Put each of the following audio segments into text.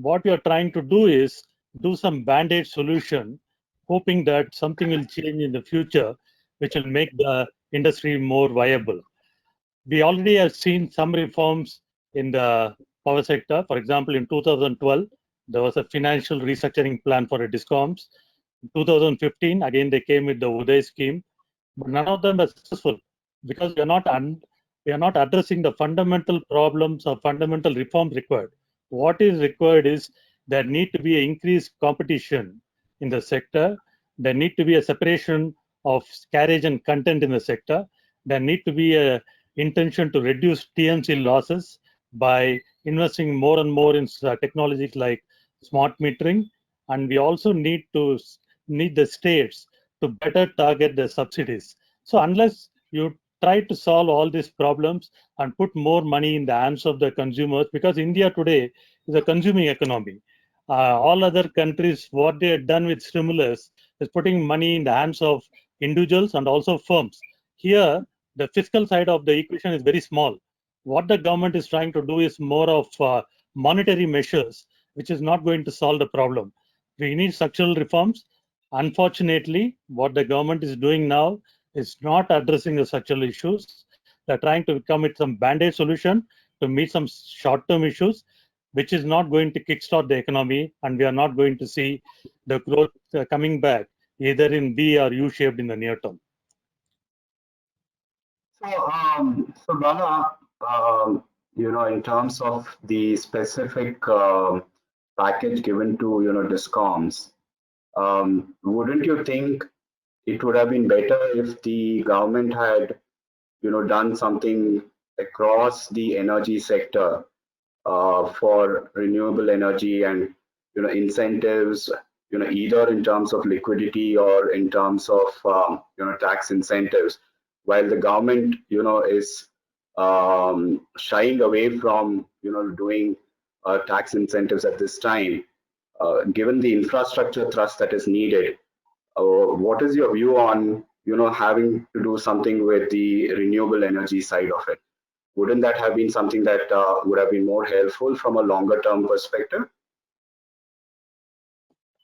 what we are trying to do is do some band-aid solution, hoping that something will change in the future, which will make the industry more viable. We already have seen some reforms in the power sector. For example, in 2012, there was a financial restructuring plan for the discoms. In 2015, again, they came with the Uday scheme, but none of them were successful because we are not addressing the fundamental problems or fundamental reforms required. What is required is there need to be an increased competition in the sector. There need to be a separation of carriage and content in the sector. There need to be a intention to reduce TMC losses by investing more and more in technologies like smart metering, and we also need the states to better target the subsidies. So unless you try to solve all these problems and put more money in the hands of the consumers, because India today is a consuming economy. All other countries, what they have done with stimulus is putting money in the hands of individuals and also firms. Here, the fiscal side of the equation is very small. What the government is trying to do is more of monetary measures, which is not going to solve the problem. We need structural reforms. Unfortunately, what the government is doing now is not addressing the structural issues. They're trying to come with some band-aid solution to meet some short-term issues, which is not going to kickstart the economy, and we are not going to see the growth coming back either in V or U shaped in the near term. So Bala, in terms of the specific package given to discoms, wouldn't you think it would have been better if the government had done something across the energy sector for renewable energy and incentives, either in terms of liquidity or in terms of tax incentives, while the government is shying away from doing tax incentives at this time, given the infrastructure thrust that is needed. What is your view on having to do something with the renewable energy side of it? Wouldn't that have been something that would have been more helpful from a longer term perspective?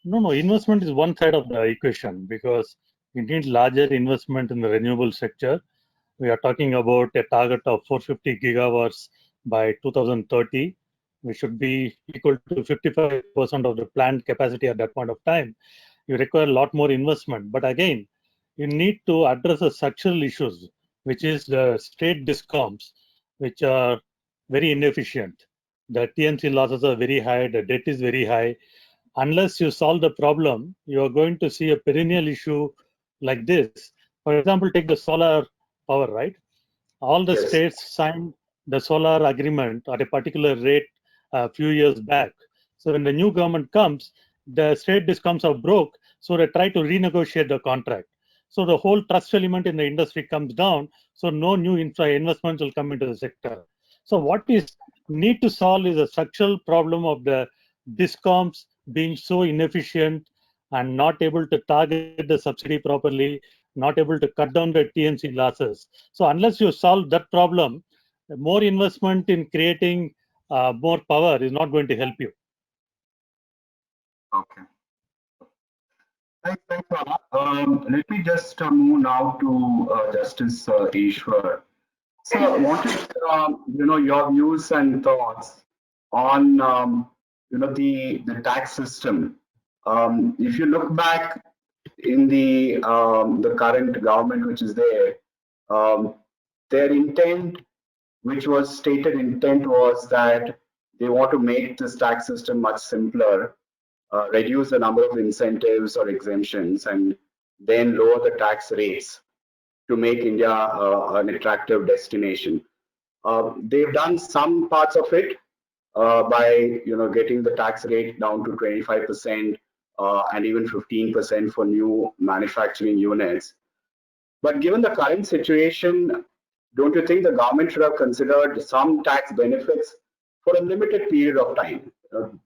No, investment is one side of the equation because we need larger investment in the renewable sector. We are talking about a target of 450 gigawatts by 2030. We should be equal to 55% of the planned capacity at that point of time. You require a lot more investment. But again, you need to address the structural issues, which is the state discoms, which are very inefficient. The TMC losses are very high, the debt is very high. Unless you solve the problem, you are going to see a perennial issue like this. For example, take the solar power, right? All the states signed the solar agreement at a particular rate a few years back. So when the new government comes, the state discoms are broke, so they try to renegotiate the contract. So the whole trust element in the industry comes down, so no new investments will come into the sector. So what we need to solve is a structural problem of the discoms being so inefficient and not able to target the subsidy properly, not able to cut down the TMC losses. So unless you solve that problem, more investment in creating more power is not going to help you. Okay. Thanks, Bala. Let me just move now to Justice Eashwar. So I wanted, your views and thoughts on, the tax system. If you look back in the current government which is there, their intent, which was stated intent, was that they want to make this tax system much simpler, reduce the number of incentives or exemptions, and then lower the tax rates to make India an attractive destination. They've done some parts of it by getting the tax rate down to 25% and even 15% for new manufacturing units. But given the current situation, don't you think the government should have considered some tax benefits for a limited period of time?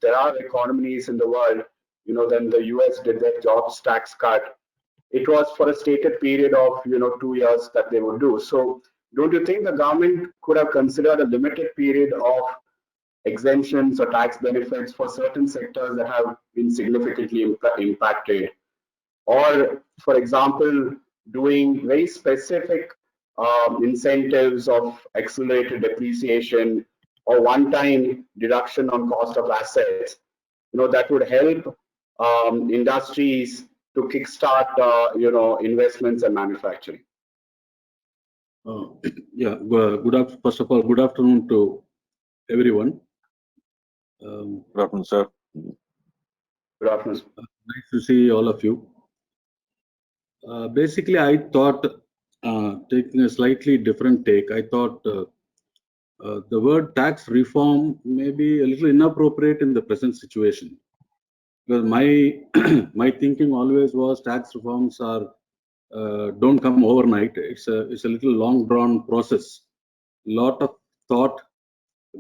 There are economies in the world, then the US did their jobs tax cut. It was for a stated period of 2 years that they would do. So don't you think the government could have considered a limited period of exemptions or tax benefits for certain sectors that have been significantly impacted. Or, for example, doing very specific incentives of accelerated depreciation or one-time deduction on cost of assets, that would help industries to kickstart, investments and manufacturing. Yeah, first of all, good afternoon to everyone. Good afternoon, sir. Good afternoon. Nice to see all of you. Basically, I thought, taking a slightly different take, I thought the word tax reform may be a little inappropriate in the present situation. Because my my thinking always was tax reforms are don't come overnight. It's a little long drawn process. Lot of thought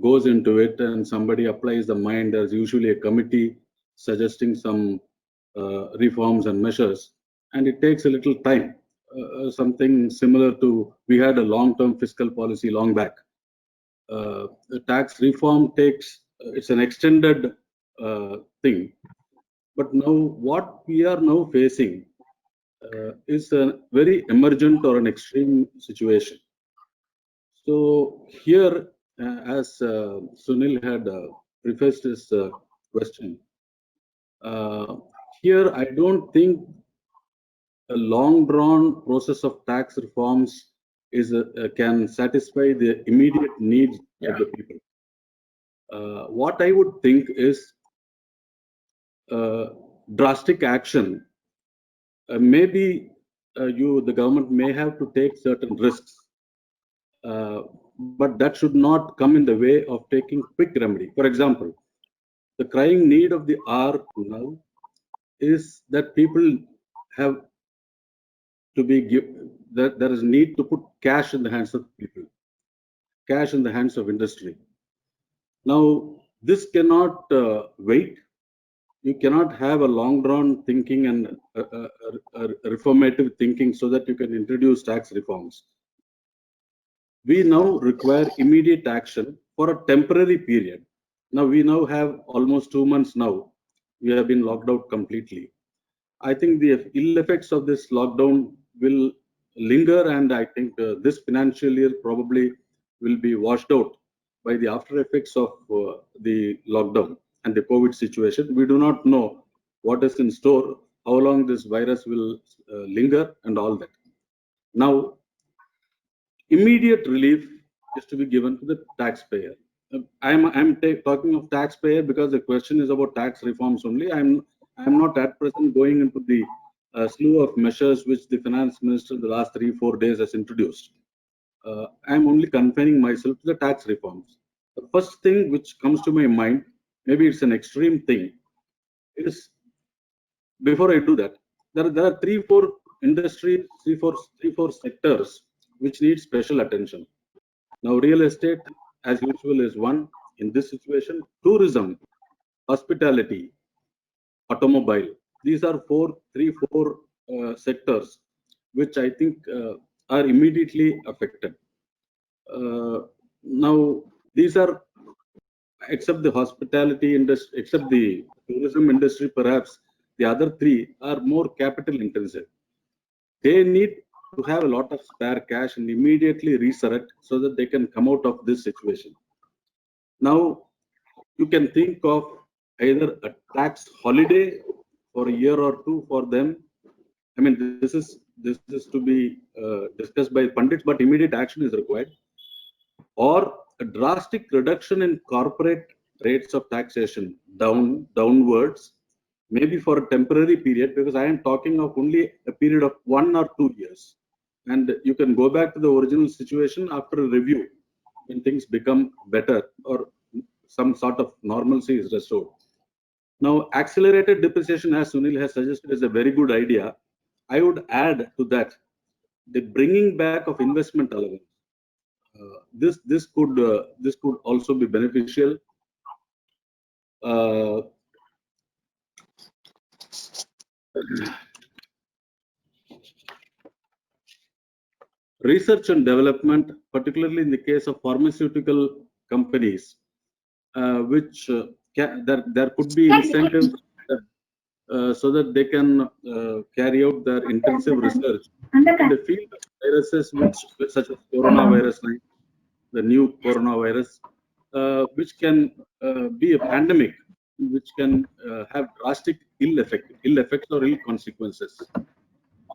goes into it, and somebody applies the mind. There's usually a committee suggesting some reforms and measures, and it takes a little time. Something similar to, we had a long-term fiscal policy long back. The tax reform takes, it's an extended thing. But now what we are now facing is a very emergent or an extreme situation. So here, as Sunil had prefaced his question, here I don't think a long-drawn process of tax reforms can satisfy the immediate needs of the people. What I would think is drastic action. Maybe the government may have to take certain risks, but that should not come in the way of taking quick remedy. For example, the crying need of the hour now is that people have to be that there is need to put cash in the hands of people, cash in the hands of industry. Now, this cannot wait. You cannot have a long-drawn thinking and a reformative thinking so that you can introduce tax reforms. We now require immediate action for a temporary period. Now, we now have almost 2 months now. We have been locked out completely. I think the ill effects of this lockdown will linger, and I think this financial year probably will be washed out by the after effects of the lockdown and the COVID situation. We do not know what is in store, how long this virus will linger, and all that. Now, immediate relief is to be given to the taxpayer. I'm talking of taxpayer because the question is about tax reforms only. I'm not at present going into the slew of measures which the finance minister in the last 3-4 days has introduced. I'm only confining myself to the tax reforms. The first thing which comes to my mind, maybe it's an extreme thing, is, before I do that, there are 3-4 industries, 3-4 sectors which need special attention. Now, real estate, as usual, is one in this situation. Tourism, hospitality, automobile. These are 3-4 sectors which I think are immediately affected. Now, these are, except the hospitality industry, except the tourism industry, perhaps the other 3 are more capital intensive. They need to have a lot of spare cash and immediately resurrect so that they can come out of this situation. Now, you can think of either a tax holiday for a year or 2 for them. I mean, this is to be discussed by pundits, but immediate action is required. Or a drastic reduction in corporate rates of taxation downwards, maybe for a temporary period, because I am talking of only a period of 1 or 2 years. And you can go back to the original situation after a review when things become better or some sort of normalcy is restored. Now, accelerated depreciation, as Sunil has suggested, is a very good idea. I would add to that the bringing back of investment allowance. This could also be beneficial. Research and development, particularly in the case of pharmaceutical companies, which there could be incentives so that they can carry out their intensive research in the field of viruses, such as coronavirus, like the new coronavirus, which can be a pandemic, which can have drastic ill effects or ill consequences.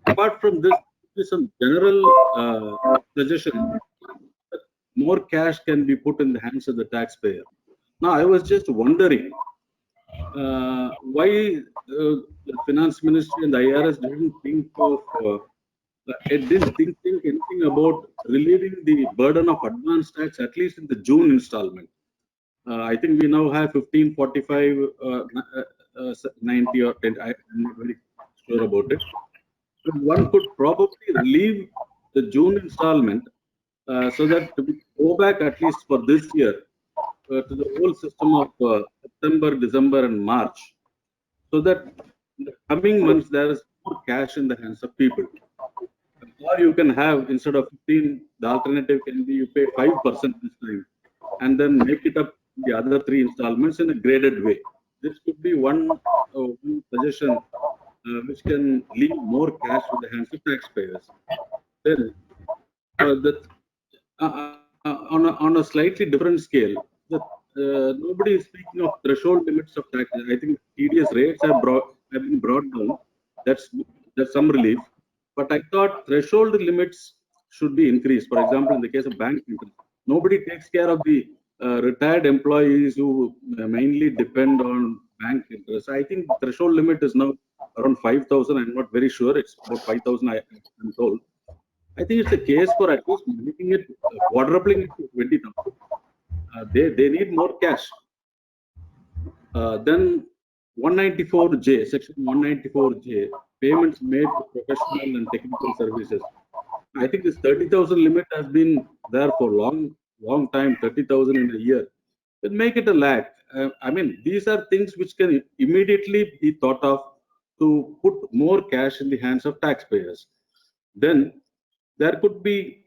Apart from this, there is some general suggestion that more cash can be put in the hands of the taxpayer. Now, I was just wondering why the finance ministry and the IRS didn't think anything about relieving the burden of advance tax, at least in the June installment. I think we now have 15, 45, 90 or 10. I'm not very sure about it. But one could probably relieve the June installment so that we go back at least for this year to the whole system of September, December, and March, so that in the coming months there is more cash in the hands of people. Or you can have, instead of 15, the alternative can be you pay 5% this time, and then make it up the other 3 installments in a graded way. This could be one suggestion which can leave more cash in the hands of taxpayers. Then, on a slightly different scale, nobody is speaking of threshold limits of taxes. I think TDS rates have been brought down. That's some relief. But I thought threshold limits should be increased. For example, in the case of bank interest, nobody takes care of the retired employees who mainly depend on bank interest. I think the threshold limit is now around 5,000. I'm not very sure. It's about 5,000, I'm told. I think it's a case for at least making it quadrupling it to 20,000. They need more cash. Then 194J, section 194J, payments made to professional and technical services. I think this 30,000 limit has been there for long time, 30,000 in a year. But make it a lakh. I mean, these are things which can immediately be thought of to put more cash in the hands of taxpayers. Then there could be,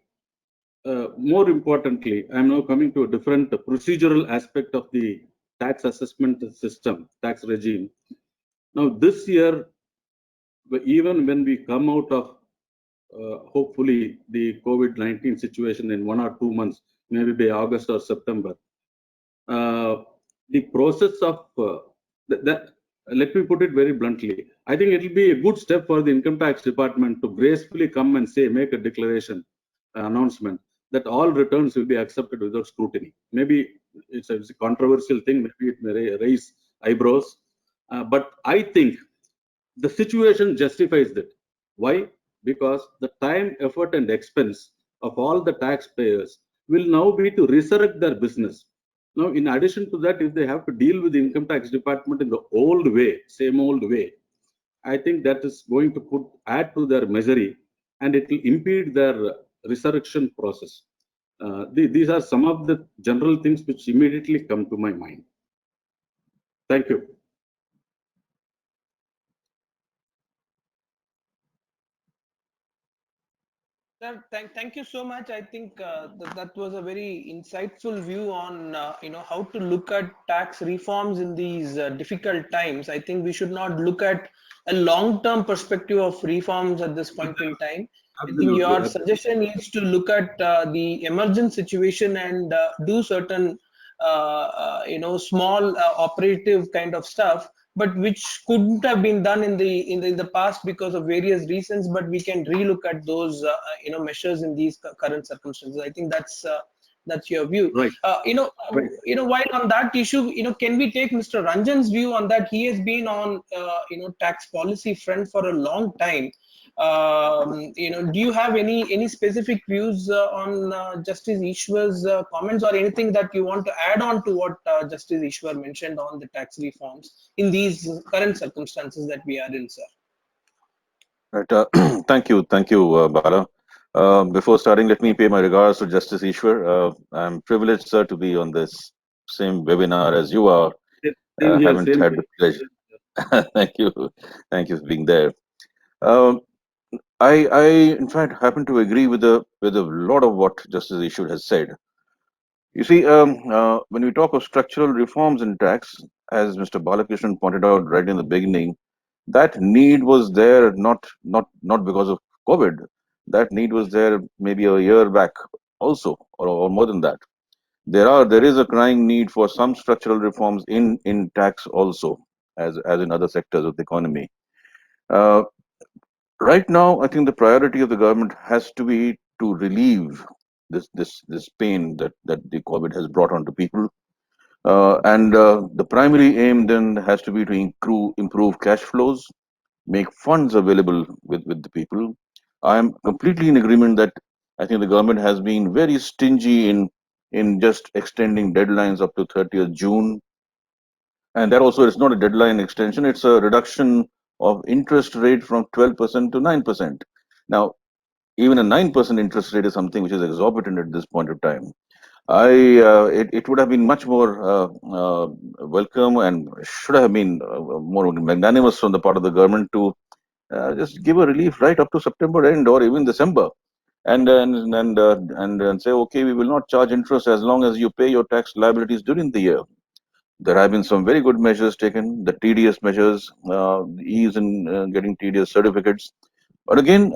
more importantly, I'm now coming to a different procedural aspect of the tax assessment system, tax regime. Now, this year, even when we come out of, hopefully, the COVID-19 situation in 1 or 2 months, maybe by August or September, the process of, let me put it very bluntly, I think it will be a good step for the income tax department to gracefully come and say, make a declaration, announcement, that all returns will be accepted without scrutiny. Maybe it's a controversial thing, maybe it may raise eyebrows, but I think the situation justifies that. Why? Because the time, effort, and expense of all the taxpayers will now be to resurrect their business. Now, in addition to that, if they have to deal with the income tax department in the old way, same old way, I think that is going to add to their misery, and it will impede their resurrection process. These are some of the general things which immediately come to my mind. Thank you. Sir, thank you so much. I think that was a very insightful view on how to look at tax reforms in these difficult times. I think we should not look at a long-term perspective of reforms at this point in time. I think your suggestion is to look at the emergent situation and do certain small operative kind of stuff, but which couldn't have been done in the past because of various reasons. But we can relook at those measures in these current circumstances. I think that's your view. Right. While on that issue, can we take Mr. Ranjan's view on that? He has been on tax policy front for a long time. Do you have any specific views on Justice Eashwar's comments, or anything that you want to add on to what Justice Eashwar mentioned on the tax reforms in these current circumstances that we are in, sir? Right. Thank you, Bala. Before starting, let me pay my regards to Justice Eashwar. I'm privileged, sir, to be on this same webinar as you are. Haven't had the pleasure. Thank you for being there. I in fact happen to agree with a lot of what Justice Eashwar has said. You see, when we talk of structural reforms in tax, as Mr. Balakrishnan pointed out right in the beginning, that need was there not because of COVID. That need was there maybe a year back also, or more than that. There is a crying need for some structural reforms in tax also, as in other sectors of the economy. Uh, right now, I think the priority of the government has to be to relieve this pain that the COVID has brought onto people. And the primary aim then has to be to improve cash flows, make funds available with the people. I am completely in agreement that I think the government has been very stingy in just extending deadlines up to 30th June. And that also is not a deadline extension, it's a reduction of interest rate from 12% to 9%. Now, even a 9% interest rate is something which is exorbitant at this point of time. It would have been much more welcome and should have been more magnanimous from the part of the government to just give a relief right up to September end or even December, and say, okay, we will not charge interest as long as you pay your tax liabilities during the year. There have been some very good measures taken, the TDS measures, ease in getting TDS certificates. But again,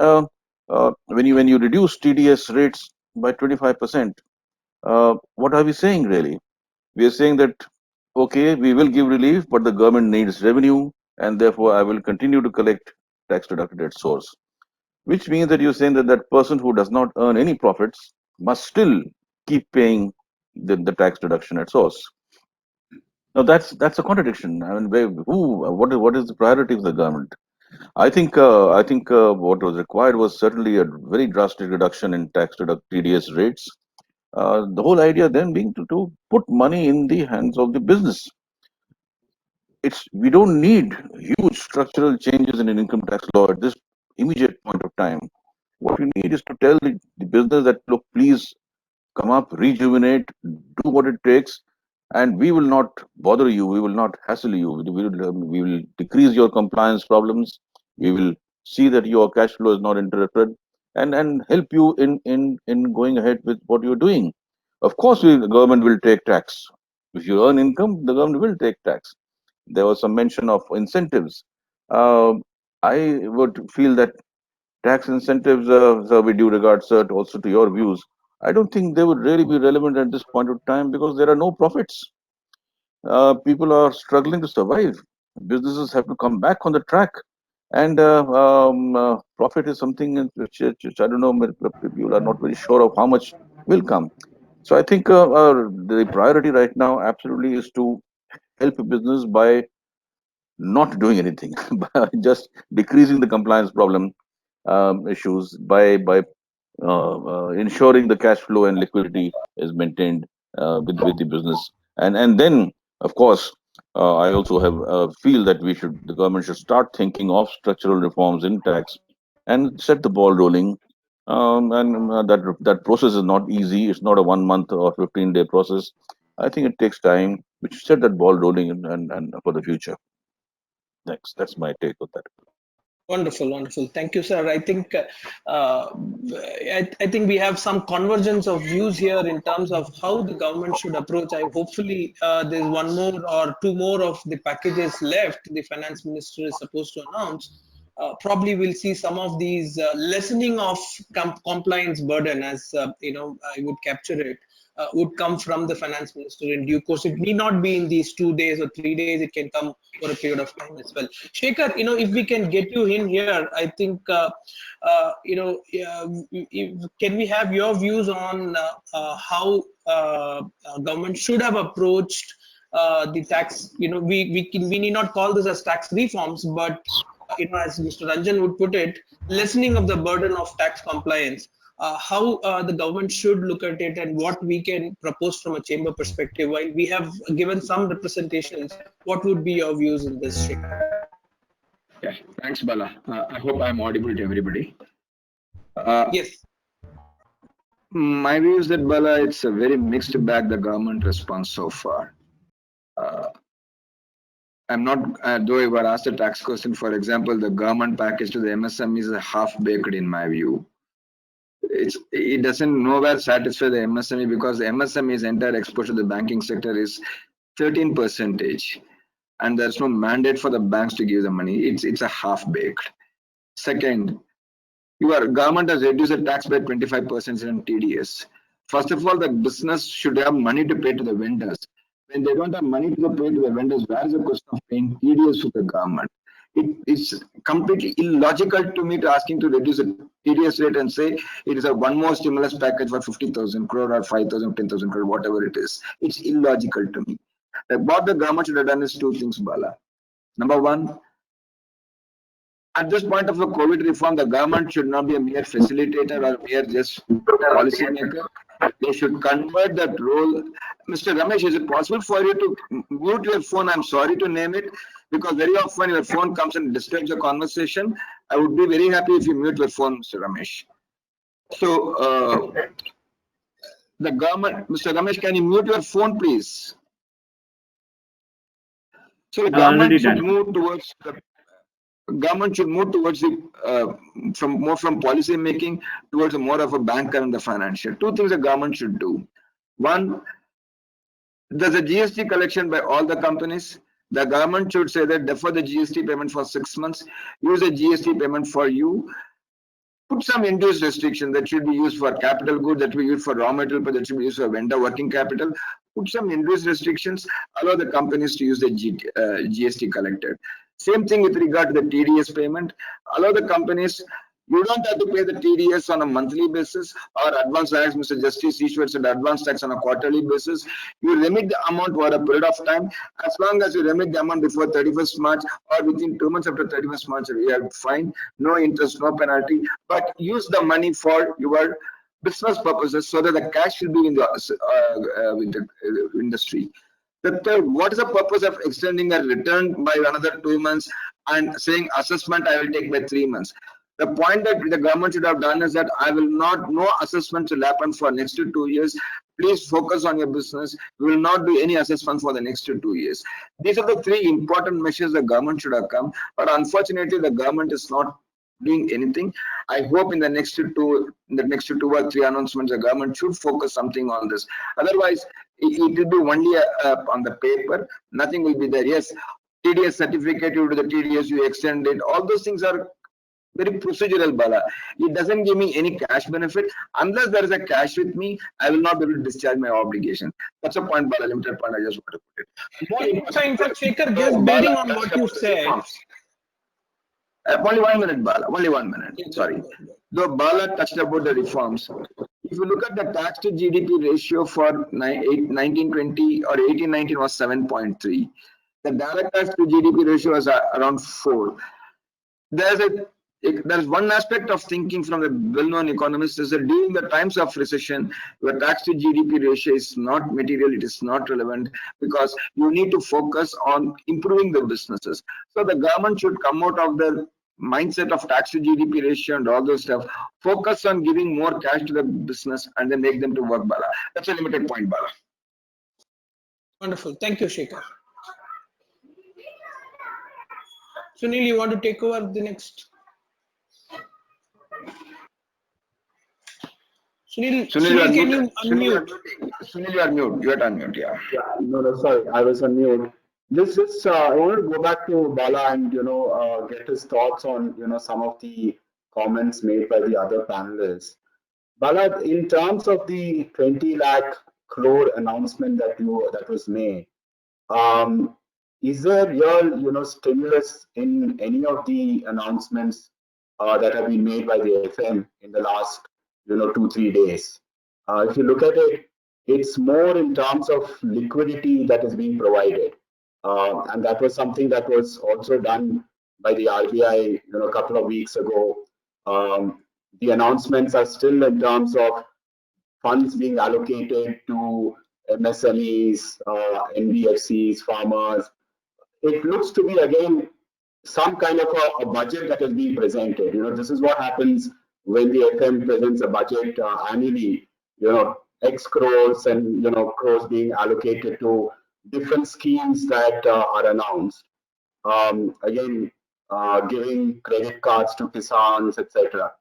when you reduce TDS rates by 25%, what are we saying really? We are saying that, okay, we will give relief, but the government needs revenue, and therefore I will continue to collect tax deducted at source. Which means that you're saying that that person who does not earn any profits must still keep paying the tax deduction at source. Now that's a contradiction. I mean, what is the priority of the government? I think what was required was certainly a very drastic reduction in TDS rates. The whole idea then being to put money in the hands of the business. We don't need huge structural changes in an income tax law at this immediate point of time. What we need is to tell the business that, look, please come up, rejuvenate, do what it takes, and we will not bother you, we will not hassle you, we will decrease your compliance problems, we will see that your cash flow is not interrupted, and help you in going ahead with what you're doing. Of course, the government will take tax. If you earn income, the government will take tax. There was some mention of incentives. Uh, I would feel that tax incentives, sir, with due regard, sir, also to your views, I don't think they would really be relevant at this point of time because there are no profits. People are struggling to survive. Businesses have to come back on the track, and profit is something which I don't know. People are not very sure of how much will come. So I think the priority right now absolutely is to help a business by not doing anything, by just decreasing the compliance problem issues by ensuring the cash flow and liquidity is maintained with the business, and then of course I also have feel that the government should start thinking of structural reforms in tax and set the ball rolling. And that process is not easy. It's not a 1 month or 15-day process. I think it takes time. We should set that ball rolling and for the future. Thanks. That's my take on that. Wonderful, wonderful. Thank you, sir. I think we have some convergence of views here in terms of how the government should approach. Hopefully there's one more or two more of the packages left. The finance minister is supposed to announce. Probably we'll see some of these lessening of compliance burden, as I would capture it. Would come from the finance minister in due course. It need not be in these 2 days or 3 days. It can come for a period of time as well. Sekar, if we can get you in here, I think, can we have your views on how government should have approached the tax? We need not call this as tax reforms, but as Mr. Ranjan would put it, lessening of the burden of tax compliance. How the government should look at it and what we can propose from a chamber perspective. While we have given some representations, what would be your views in this, Sekar? Yeah, thanks, Bala. I hope I'm audible to everybody. Yes. My view is that, Bala, it's a very mixed bag, the government response so far. I'm not, though I were asked a tax question, for example, the government package to the MSM is half-baked in my view. it doesn't nowhere satisfy the MSME, because the MSME's entire exposure to the banking sector is 13%, and there's no mandate for the banks to give the money. It's a half-baked. Second, your government has reduced the tax by 25% in TDS. First of all, the business should have money to pay to the vendors. When they don't have money to pay to the vendors, where is the question of paying TDS to the government? It's completely illogical to me to asking to reduce the TDS rate and say it is a one more stimulus package for 50,000 crore or 5,000, 10,000 crore, whatever it is. It's illogical to me. What the government should have done is two things, Bala. Number one, at this point of the COVID reform, the government should not be a mere facilitator or mere just policy maker. They should convert that role. Mr. Ramesh, is it possible for you to mute your phone? I'm sorry to name it, because very often your phone comes and disturbs the conversation. I would be very happy if you mute your phone, Mr. Ramesh. So, the government, Mr. Ramesh, can you mute your phone, please? So the government should move towards the from policy making towards more of a banker and the financial. Two things the government should do. One, there's a GST collection by all the companies. The government should say that defer the GST payment for 6 months, use a GST payment for you, put some induced restriction that should be used for capital goods, that should be used for raw material, but that should be used for vendor working capital. Put some induced restrictions, allow the companies to use the GST collected. Same thing with regard to the TDS payment. Allow the companies, you don't have to pay the TDS on a monthly basis or advance tax. Mr. Justice Eashwar said advance tax on a quarterly basis. You remit the amount over a period of time. As long as you remit the amount before 31st March or within 2 months after 31st March, you are fine. No interest, no penalty. But use the money for your business purposes so that the cash will be in the industry. What is the purpose of extending a return by another 2 months and saying assessment I will take by 3 months? The point that the government should have done is that no assessment will happen for next 2 years. Please focus on your business. We will not do any assessment for the next 2 years. These are the three important measures the government should have come, but unfortunately the government is not doing anything. I hope in the next two or three announcements, the government should focus something on this. Otherwise, it will be only on the paper. Nothing will be there. Yes, TDS certificate, you do the TDS, you extend it. All those things are very procedural, Bala. It doesn't give me any cash benefit. Unless there is a cash with me, I will not be able to discharge my obligation. That's a point, Bala, limited point. I just want to put it. So in fact, Sekar, just building on what you said. Only 1 minute, Bala. Only 1 minute. Sorry. Though Bala touched about the reforms, if you look at the tax to GDP ratio for 1920 or 1819 was 7.3. The direct tax to GDP ratio was around 4. There's one aspect of thinking from the well-known economists is that during the times of recession, your tax to GDP ratio is not material, it is not relevant, because you need to focus on improving the businesses. So the government should come out of the mindset of tax to GDP ratio and all those stuff, focus on giving more cash to the business and then make them to work, Bala. That's a limited point, Bala. Wonderful. Thank you, Sekar. Sunil, you want to take over the next? Sunil, can you unmute? Sunil, you are mute. You are unmute, yeah. No, sorry, I was on mute. I wanted to go back to Bala and get his thoughts on some of the comments made by the other panelists. Bala, in terms of the 20 lakh crore announcement that was made, is there real stimulus in any of the announcements that have been made by the FM in the last 2-3 days? If you look at it, it's more in terms of liquidity that is being provided. And that was something that was also done by the RBI a couple of weeks ago. The announcements are still in terms of funds being allocated to MSMEs, NBFCs, farmers. It looks to be again some kind of a budget that is being presented. This is what happens when the FM presents a budget annually. X crores and crores being allocated to different schemes that are announced. Again, giving credit cards to Kisans, etc.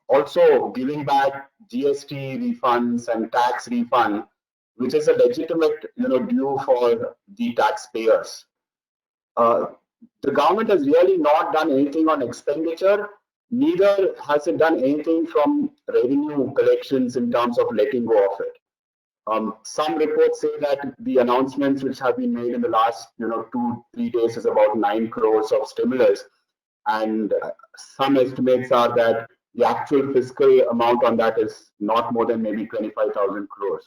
Also giving back GST refunds and tax refund, which is a legitimate, due for the taxpayers. The government has really not done anything on expenditure, neither has it done anything from revenue collections in terms of letting go of it. Some reports say that the announcements which have been made in the last 2-3 days is about 9 crores of stimulus, and some estimates are that the actual fiscal amount on that is not more than maybe 25,000 crores.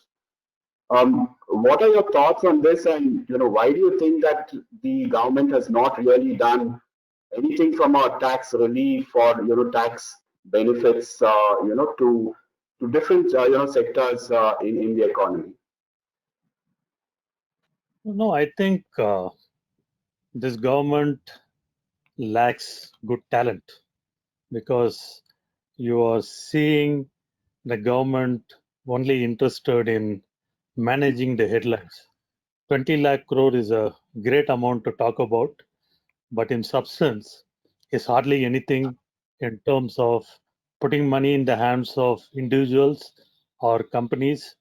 What are your thoughts on this, and why do you think that the government has not really done anything from a tax relief or tax benefits to different sectors in the economy? No, I think this government lacks good talent, because you are seeing the government only interested in managing the headlines. 20 lakh crore is a great amount to talk about, but in substance, it's hardly anything in terms of putting money in the hands of individuals or companies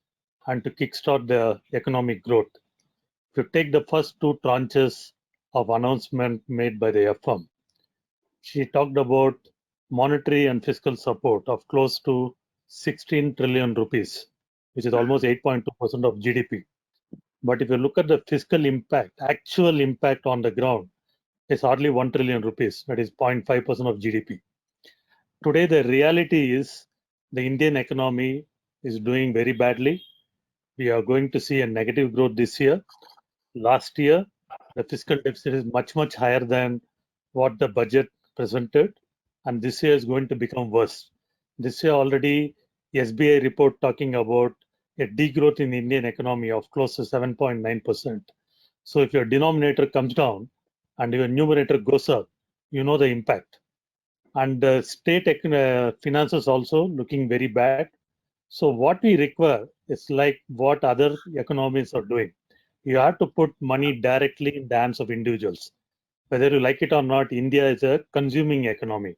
and to kickstart the economic growth. If you take the first two tranches of announcement made by the FM, she talked about monetary and fiscal support of close to 16 trillion rupees, which is almost 8.2% of GDP. But if you look at the fiscal impact, actual impact on the ground, it's hardly 1 trillion rupees, that is 0.5% of GDP. Today, the reality is the Indian economy is doing very badly. We are going to see a negative growth this year. Last year, the fiscal deficit is much, much higher than what the budget presented, and this year is going to become worse. This year already, SBI report talking about a degrowth in the Indian economy of close to 7.9%. So if your denominator comes down and your numerator goes up, you know the impact. And the state finances also looking very bad. So what we require is like what other economies are doing. You have to put money directly in the hands of individuals. Whether you like it or not, India is a consuming economy.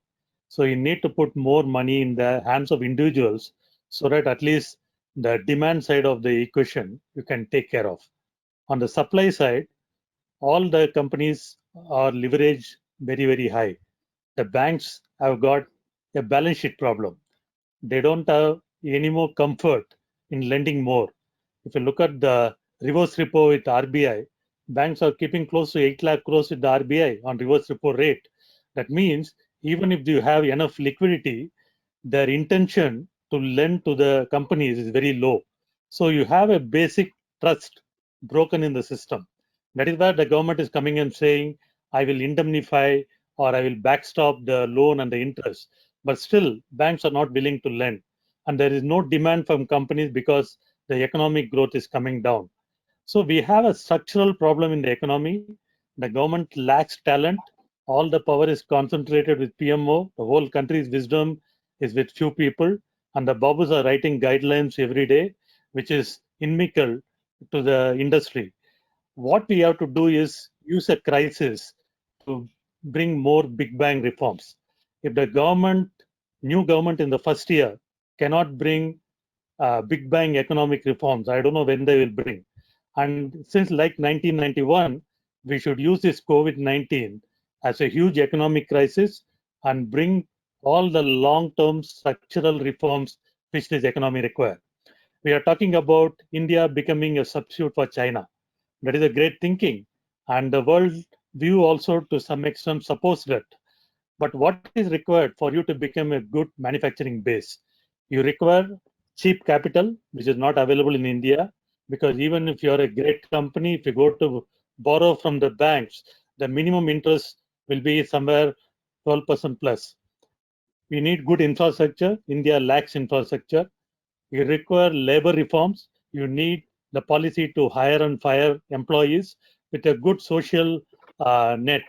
So you need to put more money in the hands of individuals so that at least the demand side of the equation you can take care of. On the supply side, all the companies are leveraged very, very high. The banks have got a balance sheet problem. They don't have any more comfort in lending more. If you look at the reverse repo with RBI, banks are keeping close to 8 lakh crores with the RBI on reverse repo rate. That means even if you have enough liquidity, their intention to lend to the companies is very low. So you have a basic trust broken in the system. That is where the government is coming and saying, I will indemnify or I will backstop the loan and the interest. But still, banks are not willing to lend. And there is no demand from companies because the economic growth is coming down. So we have a structural problem in the economy. The government lacks talent. All the power is concentrated with PMO. The whole country's wisdom is with few people. And the babus are writing guidelines every day, which is inimical to the industry. What we have to do is use a crisis to bring more big bang reforms. If the new government in the first year cannot bring big bang economic reforms, I don't know when they will bring. And since like 1991, we should use this COVID-19 as a huge economic crisis and bring all the long-term structural reforms which this economy requires. We are talking about India becoming a substitute for China. That is a great thinking. And the world view also to some extent supports that. But what is required for you to become a good manufacturing base? You require cheap capital, which is not available in India, because even if you're a great company, if you go to borrow from the banks, the minimum interest will be somewhere 12% plus. We need good infrastructure. India lacks infrastructure. You require labor reforms. You need the policy to hire and fire employees with a good social net,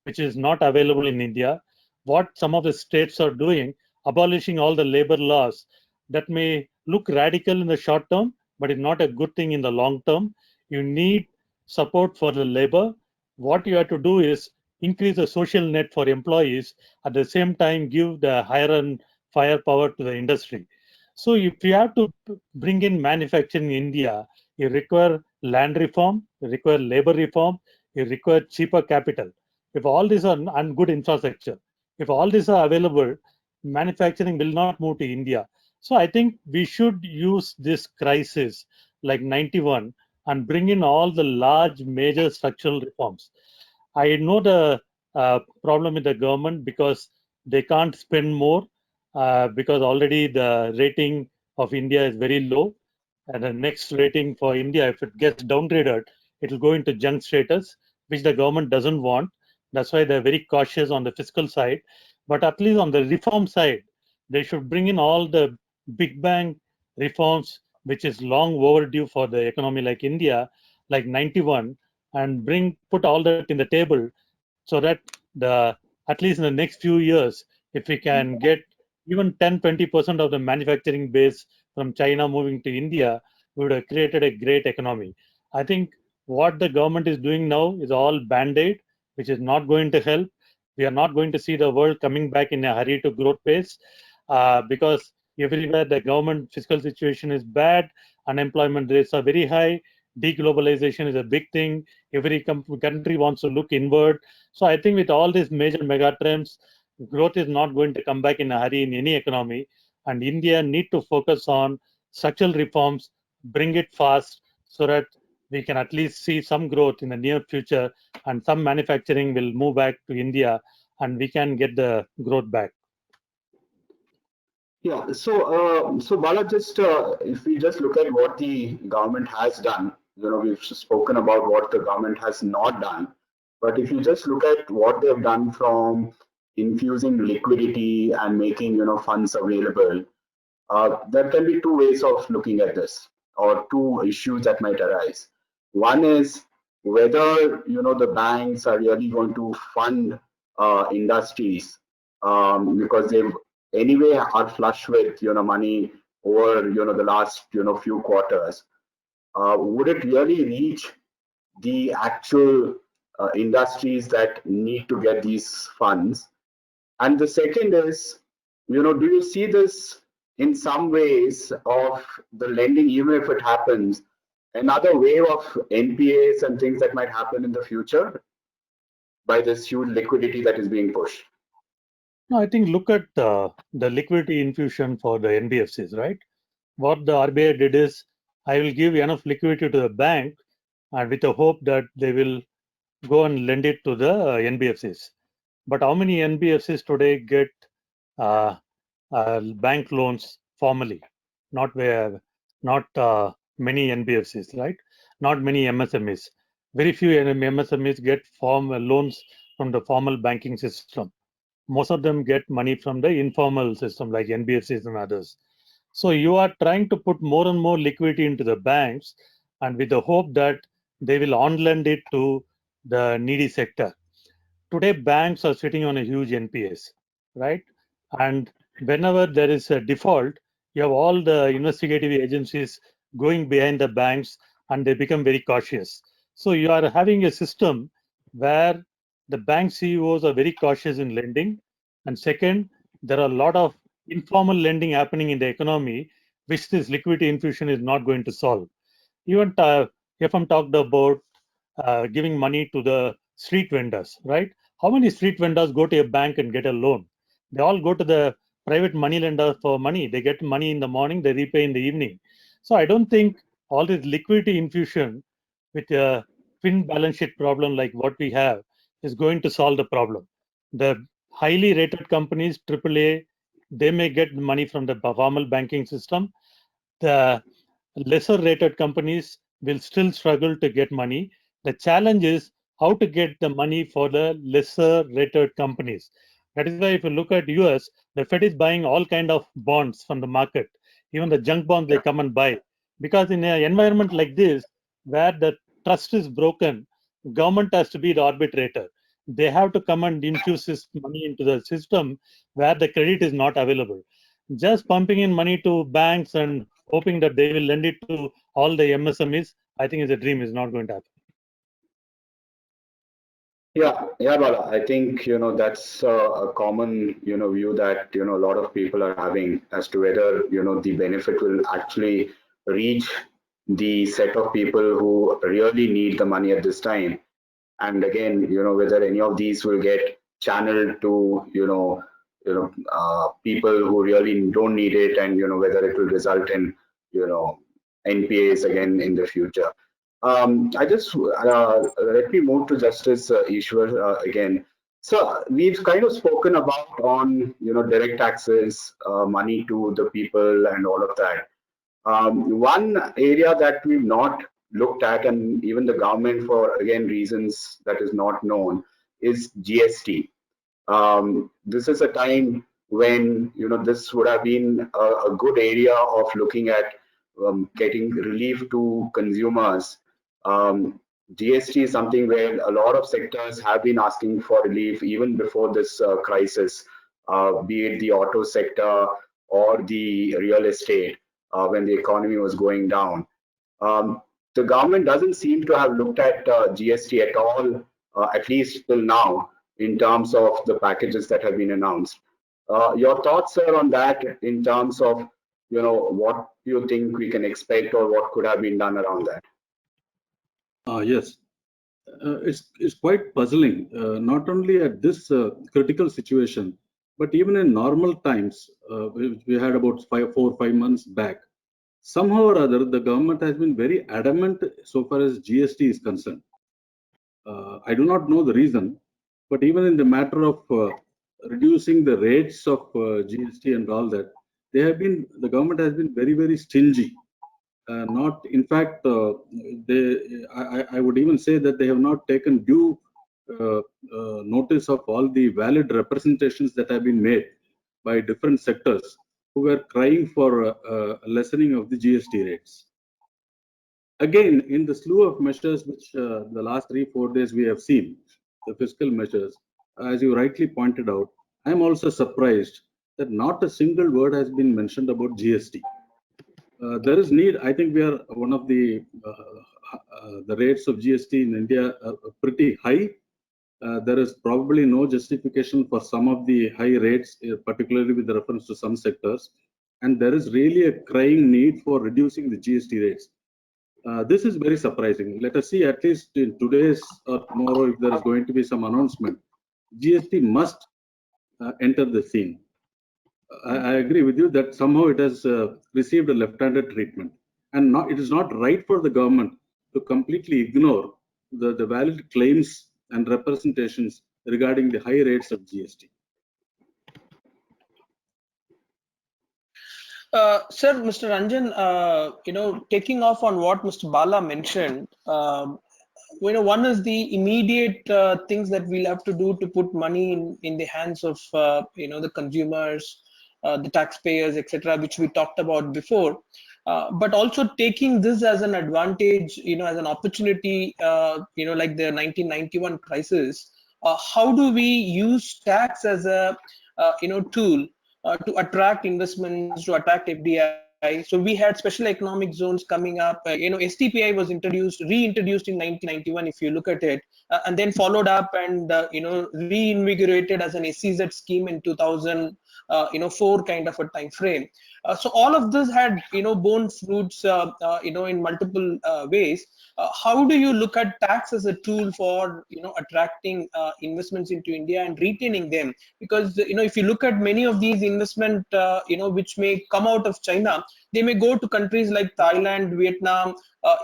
which is not available in India. What some of the states are doing, abolishing all the labor laws, that may look radical in the short term, but it's not a good thing in the long term. You need support for the labor. What you have to do is increase the social net for employees, at the same time give the hire and firepower to the industry. So if you have to bring in manufacturing in India, you require land reform, you require labor reform, you require cheaper capital. If all these are and good infrastructure, if all these are available, manufacturing will not move to India. So I think we should use this crisis like 91 and bring in all the large major structural reforms. I know the problem with the government because they can't spend more because already the rating of India is very low. And the next rating for India, if it gets downgraded, it will go into junk status, which the government doesn't want. That's why they're very cautious on the fiscal side. But at least on the reform side, they should bring in all the big bang reforms, which is long overdue for the economy like India, like 91, and put all that in the table so that at least in the next few years, if we can get even 10-20% of the manufacturing base from China moving to India, we would have created a great economy. I think what the government is doing now is all band-aid, which is not going to help. We are not going to see the world coming back in a hurry to growth pace because everywhere the government fiscal situation is bad, unemployment rates are very high, deglobalization is a big thing, every country wants to look inward. So I think with all these major mega trends, growth is not going to come back in a hurry in any economy, and India need to focus on structural reforms, bring it fast so that we can at least see some growth in the near future and some manufacturing will move back to India and we can get the growth back. Yeah, so Bala, just if we just look at what the government has done, we've spoken about what the government has not done, but if you just look at what they've done from infusing liquidity and making funds available, there can be two ways of looking at this, or two issues that might arise. One is whether the banks are really going to fund industries because they've anyway are flush with money over the last few quarters. Would it really reach the actual industries that need to get these funds? And the second is, do you see this in some ways of the lending, even if it happens, another wave of NPAs and things that might happen in the future by this huge liquidity that is being pushed? No, I think look at the liquidity infusion for the NBFCs, right? What the RBI did is, I will give enough liquidity to the bank and with the hope that they will go and lend it to the NBFCs. But how many NBFCs today get bank loans formally? Not many NBFCs, right? Not many MSMEs. Very few MSMEs get loans from the formal banking system. Most of them get money from the informal system like NBFCs and others. So you are trying to put more and more liquidity into the banks and with the hope that they will on-lend it to the needy sector. Today, banks are sitting on a huge NPAs, right? And whenever there is a default, you have all the investigative agencies going behind the banks and they become very cautious. So you are having a system where the bank CEOs are very cautious in lending. And second, there are a lot of informal lending happening in the economy, which this liquidity infusion is not going to solve. Even if I'm talked about giving money to the street vendors, right? How many street vendors go to a bank and get a loan? They all go to the private money lender for money. They get money in the morning, they repay in the evening. So I don't think all this liquidity infusion with a thin balance sheet problem like what we have is going to solve the problem. The highly rated companies, AAA, they may get money from the formal banking system. The lesser rated companies will still struggle to get money. The challenge is how to get the money for the lesser rated companies. That is why if you look at US, the Fed is buying all kind of bonds from the market. Even the junk bonds they come and buy. Because in an environment like this, where the trust is broken, government has to be the arbitrator. They have to come and infuse this money into the system where the credit is not available. Just pumping in money to banks and hoping that they will lend it to all the MSMEs, I think is a dream, is not going to happen. Yeah, Bala. I think that's a common view that a lot of people are having as to whether the benefit will actually reach the set of people who really need the money at this time. And again, whether any of these will get channeled to people who really don't need it, and whether it will result in you know NPAs again in the future. I just let me move to Justice Eashwar again. So we've kind of spoken about on direct taxes, money to the people, and all of that. One area that we've not looked at, and even the government, for again reasons that is not known, is GST. This is a time when this would have been a good area of looking at getting relief to consumers. GST is something where a lot of sectors have been asking for relief even before this crisis, be it the auto sector or the real estate when the economy was going down. The government doesn't seem to have looked at GST at all, at least till now, in terms of the packages that have been announced. Your thoughts, sir, on that in terms of what you think we can expect or what could have been done around that? Yes, it's quite puzzling, not only at this critical situation, but even in normal times, we had about 4 or 5 months back. Somehow or other, the government has been very adamant so far as GST is concerned. I do not know the reason, but even in the matter of reducing the rates of GST and all that, the government has been very, very stingy. Not, in fact, I would even say that they have not taken due notice of all the valid representations that have been made by different sectors who were crying for a lessening of the GST rates. Again, in the slew of measures which the last 3-4 days we have seen, the fiscal measures, as you rightly pointed out, I am also surprised that not a single word has been mentioned about GST. There is need. I think we are one of the rates of GST in India are pretty high. There is probably no justification for some of the high rates, particularly with reference to some sectors. And there is really a crying need for reducing the GST rates. This is very surprising. Let us see, at least in today's or tomorrow, if there is going to be some announcement, GST must enter the scene. I agree with you that somehow it has received a left-handed treatment, and it is not right for the government to completely ignore the valid claims and representations regarding the high rates of GST. Sir, Mr. Ranjan, taking off on what Mr. Bala mentioned, one is the immediate things that we'll have to do to put money in the hands of the consumers, the taxpayers, etc., which we talked about before. But also taking this as an advantage, as an opportunity, like the 1991 crisis. How do we use tax as a tool to attract investments, to attract FDI? So we had special economic zones coming up. STPI was reintroduced in 1991, if you look at it, and then followed up and reinvigorated as an SEZ scheme in 2004 kind of a time frame. So all of this had borne fruits in multiple ways. How do you look at tax as a tool for attracting investments into India and retaining them? Because if you look at many of these investment which may come out of China, they may go to countries like Thailand, Vietnam,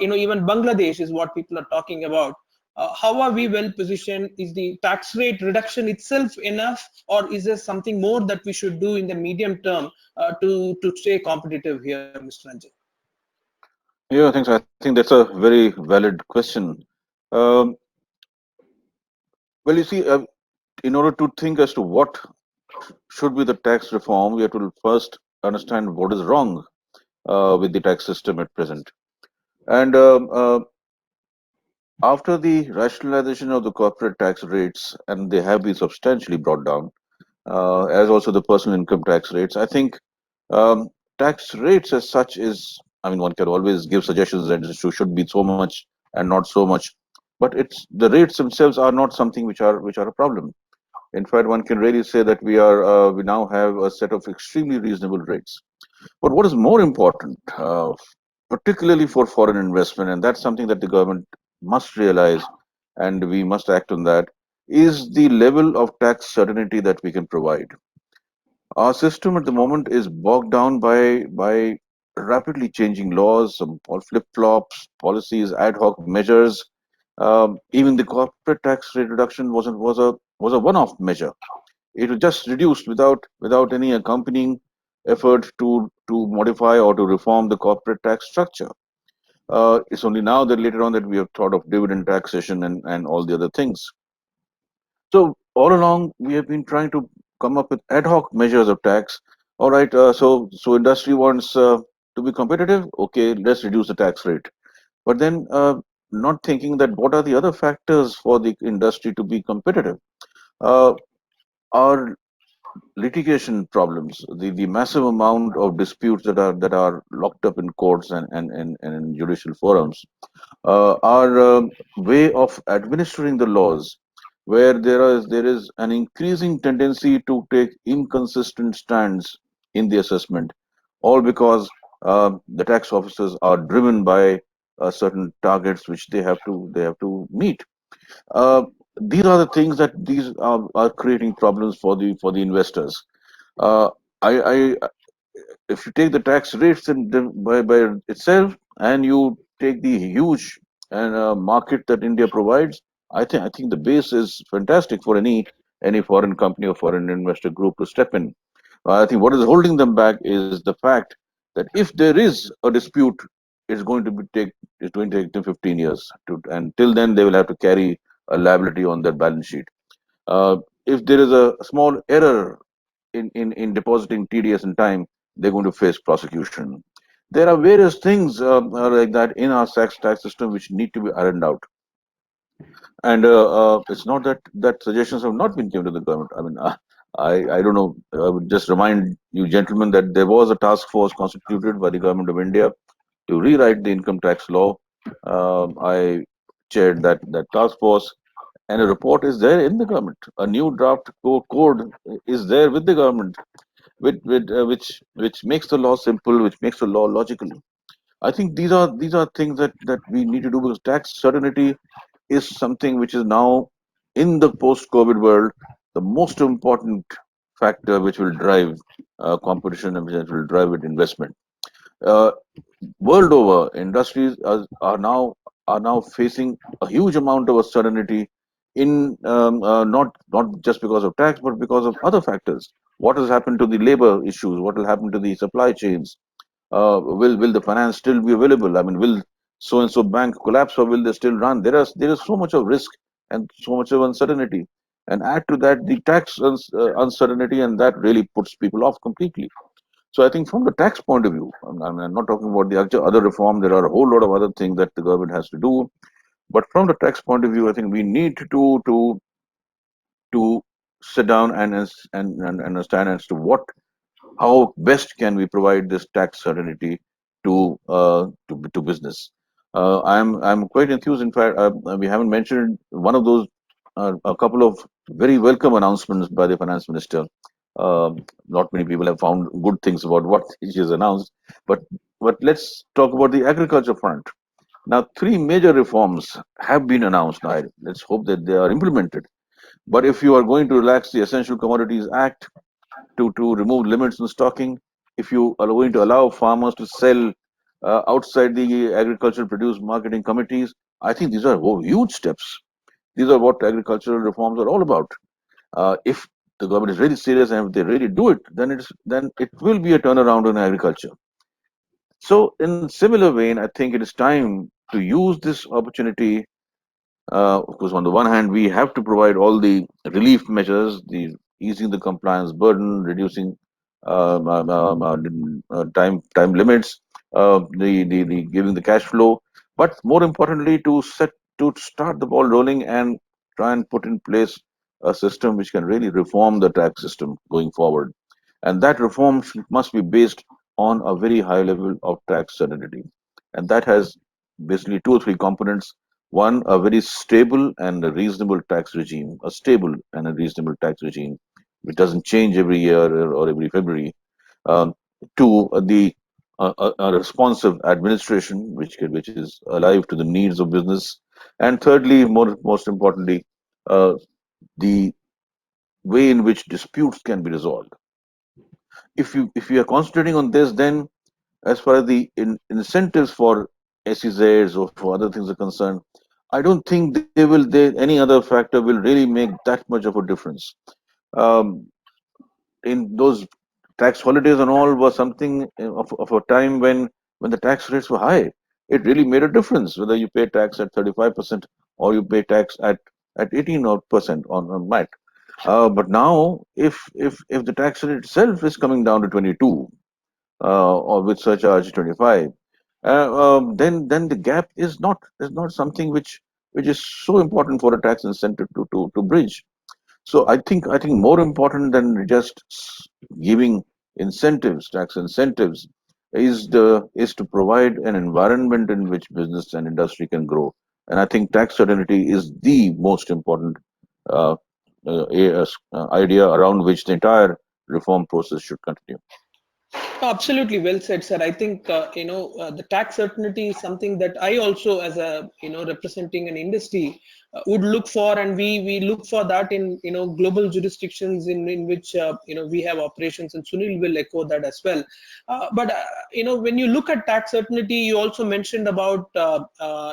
even Bangladesh is what people are talking about. How are we well positioned? Is the tax rate reduction itself enough, or is there something more that we should do in the medium term to stay competitive here, Mr. Ranjan? Yeah, thanks. I think that's a very valid question. Well, you see, in order to think as to what should be the tax reform, we have to first understand what is wrong with the tax system at present. And after the rationalization of the corporate tax rates, and they have been substantially brought down, as also the personal income tax rates, I think tax rates as such is, I mean, one can always give suggestions that it should be so much and not so much. but it's the rates themselves are not something which are a problem. In fact, one can really say that we now have a set of extremely reasonable rates. But what is more important, particularly for foreign investment, and that's something that the government must realize, and we must act on that, is the level of tax certainty that we can provide. Our system at the moment is bogged down by rapidly changing laws, some flip-flops, policies, ad hoc measures. Even the corporate tax rate reduction was a one-off measure. It was just reduced without any accompanying effort to modify or to reform the corporate tax structure. It's only now that later on that we have thought of dividend taxation and all the other things. So all along we have been trying to come up with ad hoc measures of tax. All right, so industry wants to be competitive. Okay, let's reduce the tax rate. But then not thinking that what are the other factors for the industry to be competitive. Uh, our litigation problems, the massive amount of disputes that are locked up in courts and in judicial forums, our way of administering the laws, where there is an increasing tendency to take inconsistent stands in the assessment, all because the tax officers are driven by certain targets which they have to meet. Uh, these are the things that these are creating problems for the investors. Uh, I if you take the tax rates by itself and you take the huge and market that India provides, I think the base is fantastic for any foreign company or foreign investor group to step in. I think what is holding them back is the fact that if there is a dispute, it's going to take them 15 years and till then they will have to carry a liability on their balance sheet. Uh, if there is a small error in depositing TDS in time, they're going to face prosecution. There are various things like that in our tax system which need to be ironed out. And it's not that suggestions have not been given to the government. I mean, I don't know. I would just remind you, gentlemen, that there was a task force constituted by the government of India to rewrite the income tax law. I chaired that task force, and a report is there in the government. A new draft code is there with the government, which makes the law simple, which makes the law logical. I think these are things that we need to do because tax certainty is something which is now in the post-COVID world the most important factor which will drive competition and which will drive it investment. Uh, World over, industries are now facing a huge amount of uncertainty in not just because of tax but because of other factors. What has happened to the labor issues? What will happen to the supply chains? Will the finance still be available? I mean, will so and so bank collapse or will they still run? There is so much of risk and so much of uncertainty, and add to that the tax uncertainty, and that really puts people off completely. So I think from the tax point of view, I'm not talking about the actual other reform. There are a whole lot of other things that the government has to do. But from the tax point of view, I think we need to sit down and understand as to how best can we provide this tax certainty to business. I'm quite enthused. In fact, we haven't mentioned one of those a couple of very welcome announcements by the finance minister. Not many people have found good things about what she has announced, but let's talk about the agriculture front. Now, three major reforms have been announced. Now, let's hope that they are implemented. But if you are going to relax the Essential Commodities Act, to remove limits on stocking, if you are going to allow farmers to sell outside the agricultural produce marketing committees, I think these are huge steps. These are what agricultural reforms are all about. If the government is really serious and if they really do it, then it will be a turnaround in agriculture. So, in similar vein, I think it is time to use this opportunity. Of course, on the one hand, we have to provide all the relief measures, the easing the compliance burden, reducing time limits, the giving the cash flow, but more importantly, to start the ball rolling and try and put in place a system which can really reform the tax system going forward, and that reform must be based on a very high level of tax certainty, and that has basically two or three components. One, a very stable and a reasonable tax regime, a stable and a reasonable tax regime, which doesn't change every year or every February. Um, Two, a responsive administration, which is alive to the needs of business. And thirdly, most importantly, the way in which disputes can be resolved. If you are concentrating on this, then as far as the incentives for SEZs or for other things are concerned, I don't think any other factor will really make that much of a difference. Um, in those tax holidays and all was something of a time when the tax rates were high. It really made a difference whether you pay tax at 35% or you pay tax at 18% on MAT. But now, if the tax rate itself is coming down to 22, or with surcharge 25, then the gap is not something which is so important for a tax incentive to bridge. So I think more important than just giving incentives, tax incentives, is to provide an environment in which business and industry can grow. And I think tax certainty is the most important uh, idea around which the entire reform process should continue. Absolutely well said, sir. I think the tax certainty is something that I also, as a representing an industry, would look for, and we look for that in global jurisdictions in which we have operations, and Sunil will echo that as well. But when you look at tax certainty, you also mentioned about the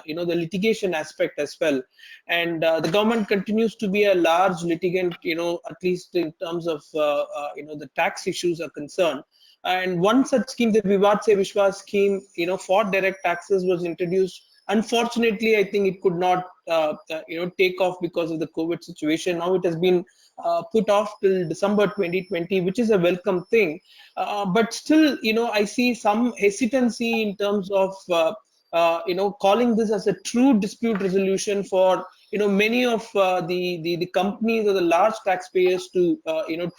litigation aspect as well, and the government continues to be a large litigant, at least in terms of the tax issues are concerned. And one such scheme, the Vivad Se Vishwas scheme, for direct taxes was introduced. Unfortunately, I think it could not, take off because of the COVID situation. Now it has been put off till December 2020, which is a welcome thing. But still, I see some hesitancy in terms of, calling this as a true dispute resolution for, many of the companies or the large taxpayers to,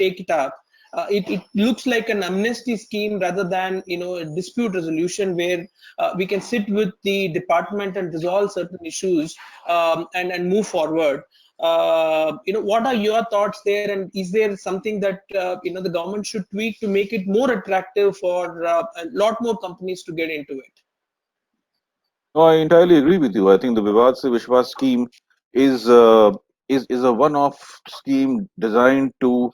take it up. It looks like an amnesty scheme rather than a dispute resolution where we can sit with the department and resolve certain issues, and move forward. What are your thoughts there, and is there something that the government should tweak to make it more attractive for a lot more companies to get into it? No, I entirely agree with you. I think the Vivad Se Vishwas scheme is is a one-off scheme designed to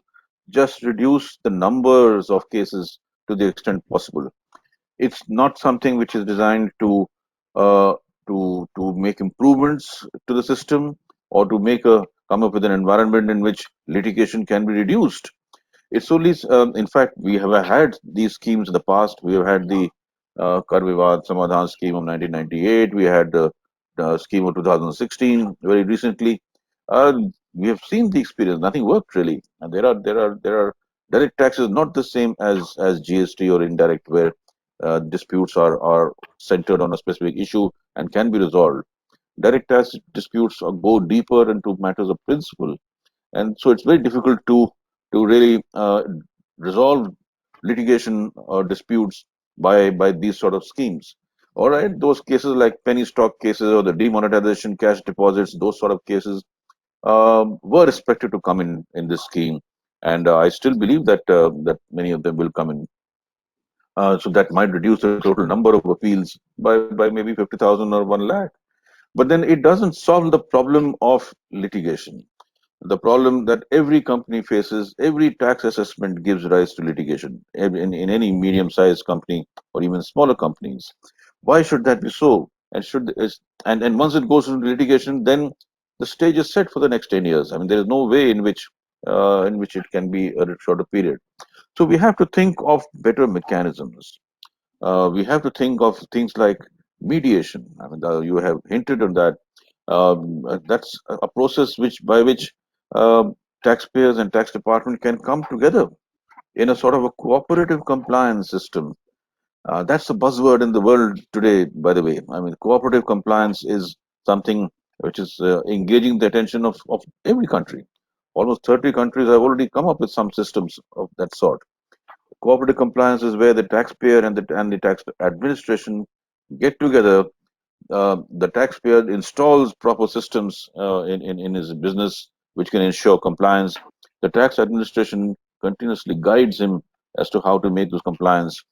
just reduce the numbers of cases to the extent possible. It's not something which is designed uh, to make improvements to the system or to come up with an environment in which litigation can be reduced. It's only, in fact, we have had these schemes in the past. We have had the Kar Vivad Samadhan scheme of 1998. We had the scheme of 2016 very recently. Uh, we have seen the experience. Nothing worked really. And there are direct taxes not the same as GST or indirect, where disputes are centered on a specific issue and can be resolved. Direct tax disputes go deeper into matters of principle, and so it's very difficult to really resolve litigation or disputes by these sort of schemes. All right, those cases like penny stock cases or the demonetization cash deposits, those sort of cases were expected to come in this scheme, and I still believe that many of them will come in. So that might reduce the total number of appeals by maybe 50,000 or 1 lakh. But then it doesn't solve the problem of litigation, the problem that every company faces. Every tax assessment gives rise to litigation in any medium-sized company or even smaller companies. Why should that be so? And once it goes into litigation, then the stage is set for the next 10 years. I mean, there is no way in which it can be a shorter period. So we have to think of better mechanisms. We have to think of things like mediation. I mean, you have hinted on that. That's a process by which taxpayers and tax department can come together in a sort of a cooperative compliance system. That's a buzzword in the world today, by the way. I mean, cooperative compliance is something which is engaging the attention of every country. Almost 30 countries have already come up with some systems of that sort. Cooperative compliance is where the taxpayer and the tax administration get together the taxpayer installs proper systems in his business which can ensure compliance, the tax administration continuously guides him as to how to make those compliance.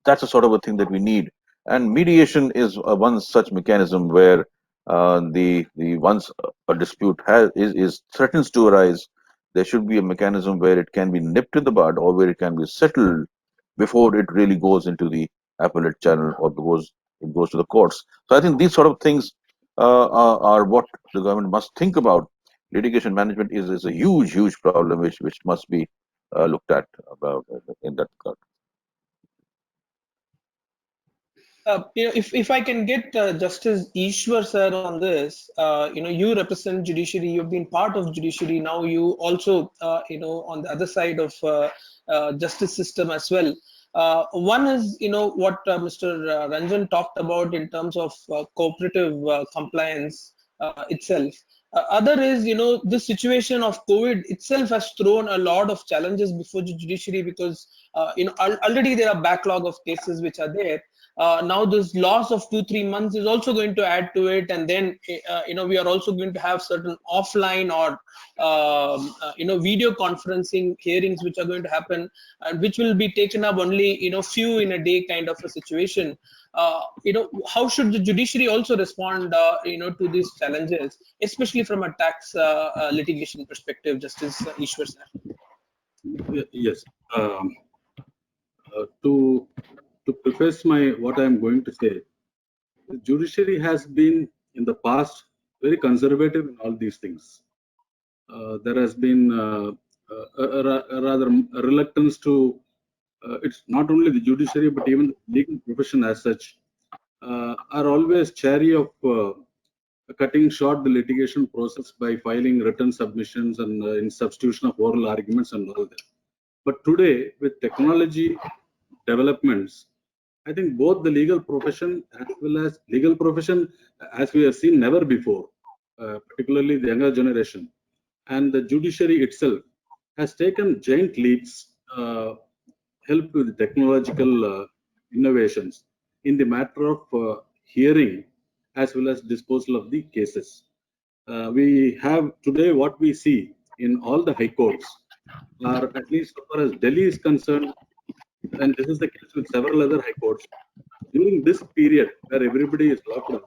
That's the sort of a thing that we need. And mediation is one such mechanism where the once a dispute is threatens to arise, there should be a mechanism where it can be nipped in the bud or where it can be settled before it really goes into the appellate channel or because it goes to the courts. So I think these sort of things are what the government must think about. Litigation management is a huge problem which must be looked at about in that regard. If I can get Justice Eashwar sir on this, you represent judiciary, you've been part of judiciary, now you also, on the other side of justice system as well. One is, what Mr. Ranjan talked about in terms of cooperative compliance itself. Other is, the situation of COVID itself has thrown a lot of challenges before the judiciary because, already there are backlog of cases which are there. Now this loss of 2-3 months is also going to add to it, and then we are also going to have certain offline or video conferencing hearings which are going to happen, and which will be taken up only few in a day kind of a situation. How should the judiciary also respond to these challenges, especially from a tax litigation perspective, Justice Eashwar sir? Yes. To preface what I am going to say, the judiciary has been in the past very conservative in all these things. There has been a rather reluctance to. It's not only the judiciary but even the legal profession as such are always chary of cutting short the litigation process by filing written submissions and in substitution of oral arguments and all that. But today, with technology developments, I think both the legal profession as we have seen never before, particularly the younger generation, and the judiciary itself has taken giant leaps, helped with technological innovations in the matter of hearing as well as disposal of the cases. We have today what we see in all the high courts, are at least as far as Delhi is concerned, and this is the case with several other high courts. During this period where everybody is locked down,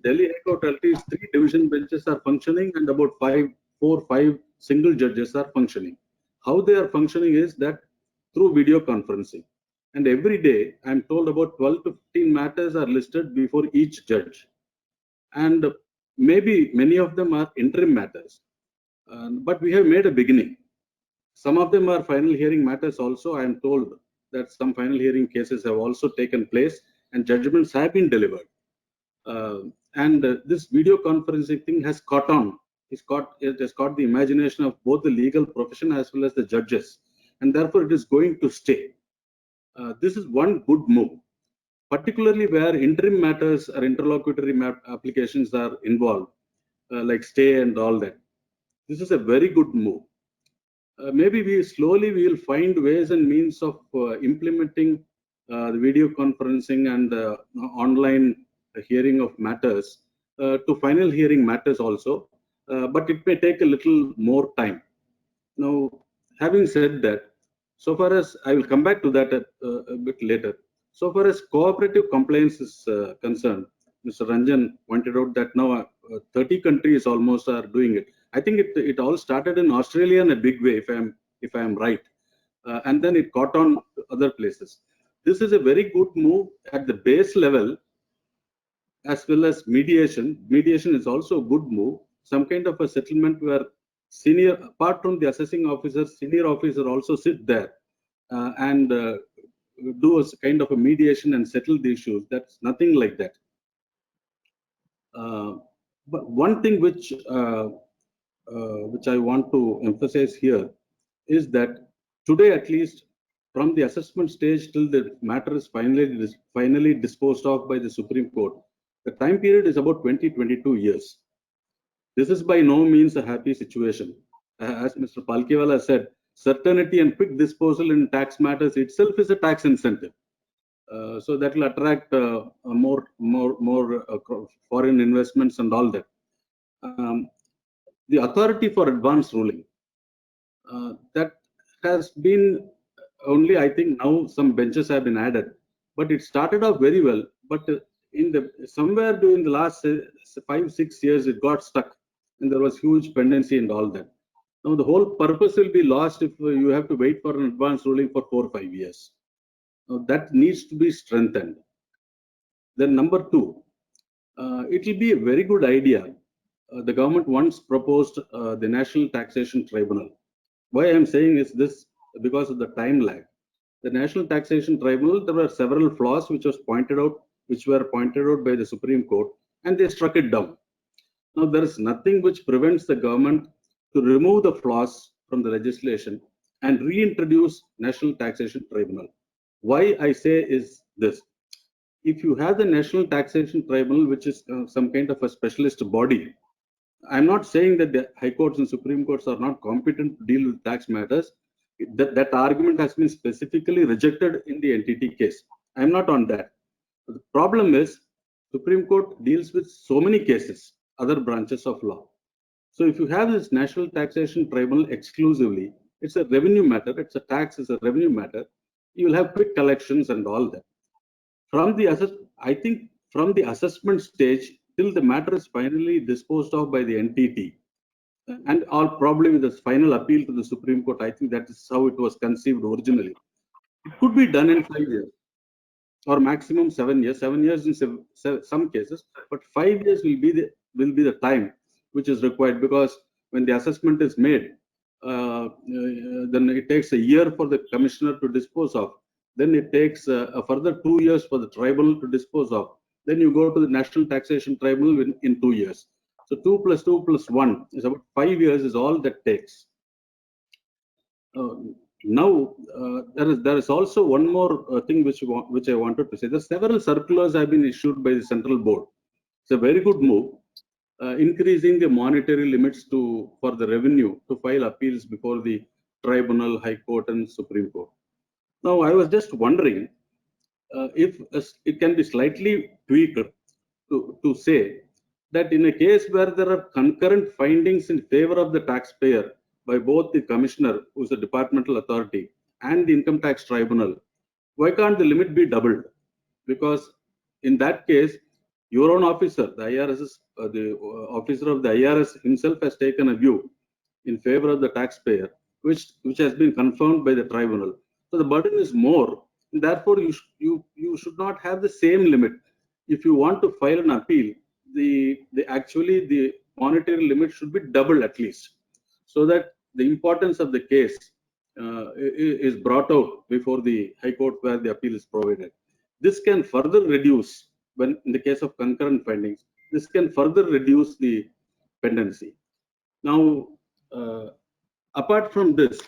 Delhi High Court at least 3 division benches are functioning and about 4 or 5 single judges are functioning. How they are functioning is that through video conferencing. And every day, I'm told about 12 to 15 matters are listed before each judge. And maybe many of them are interim matters. But we have made a beginning. Some of them are final hearing matters also. I am told that some final hearing cases have also taken place and judgments have been delivered. This video conferencing thing has caught on. It has caught the imagination of both the legal profession as well as the judges, and therefore it is going to stay. This is one good move, particularly where interim matters or interlocutory applications are involved, like stay and all that. This is a very good move. Maybe we will find ways and means of implementing the video conferencing and online hearing of matters to final hearing matters also, but it may take a little more time. Now, having said that, so far as I will come back to that a bit later, so far as cooperative compliance is concerned, Mr. Ranjan pointed out that now 30 countries almost are doing it. I think it all started in Australia in a big way, if I am right, and then it caught on to other places. This is a very good move at the base level, as well as mediation. Mediation is also a good move. Some kind of a settlement where senior, apart from the assessing officer, senior officer also sit there and do a kind of a mediation and settle the issues. That's nothing like that. But one thing which I want to emphasize here is that today, at least from the assessment stage till the matter is finally disposed of by the Supreme Court, the time period is about 20-22 years. This is by no means a happy situation. As Mr. Palkiwala said, certainty and quick disposal in tax matters itself is a tax incentive. So that will attract more foreign investments and all that. The authority for advance ruling, that has been only, I think now some benches have been added, but it started off very well. But in the somewhere during the last 5-6 years, it got stuck, and there was huge pendency and all that. Now the whole purpose will be lost if you have to wait for an advance ruling for 4 or 5 years. Now that needs to be strengthened. Then number 2, it will be a very good idea. The government once proposed the National Taxation Tribunal. Why I am saying is this, because of the time lag. The National Taxation Tribunal, there were several flaws which were pointed out by the Supreme Court, and they struck it down. Now there is nothing which prevents the government to remove the flaws from the legislation and reintroduce National Taxation Tribunal. Why I say is this: if you have the National Taxation Tribunal, which is some kind of a specialist body, I'm not saying that the High Courts and Supreme Courts are not competent to deal with tax matters. That argument has been specifically rejected in the NTT case. I'm not on that. The problem is Supreme Court deals with so many cases, other branches of law. So if you have this National Taxation Tribunal exclusively, it's a revenue matter, it's a tax, it's a revenue matter. You will have quick collections and all that. I think from the assessment stage till the matter is finally disposed of by the NTT, and all probably with the final appeal to the Supreme Court, I think that is how it was conceived originally. It could be done in 5 years or maximum 7 years. 7 years in some cases, but 5 years will be the time which is required, because when the assessment is made, then it takes a year for the commissioner to dispose of. Then it takes a further 2 years for the tribunal to dispose of. Then you go to the National Taxation Tribunal in 2 years. So 2 plus 2 plus 1 is about 5 years is all that takes. Now there is also one more thing which I wanted to say. There are several circulars have been issued by the central board. It's a very good move, increasing the monetary limits for the revenue to file appeals before the tribunal, High Court, and Supreme Court. Now I was just wondering if it can be slightly tweaked to say that in a case where there are concurrent findings in favor of the taxpayer by both the commissioner, who is a departmental authority, and the income tax tribunal, why can't the limit be doubled? Because in that case, your own officer, the officer of the IRS himself has taken a view in favor of the taxpayer, which has been confirmed by the tribunal. So the burden is more. Therefore, you should not have the same limit. If you want to file an appeal, the monetary limit should be double at least, so that the importance of the case is brought out before the High Court where the appeal is provided. This can further reduce, when in the case of concurrent findings, this can further reduce the pendency. Now, apart from this,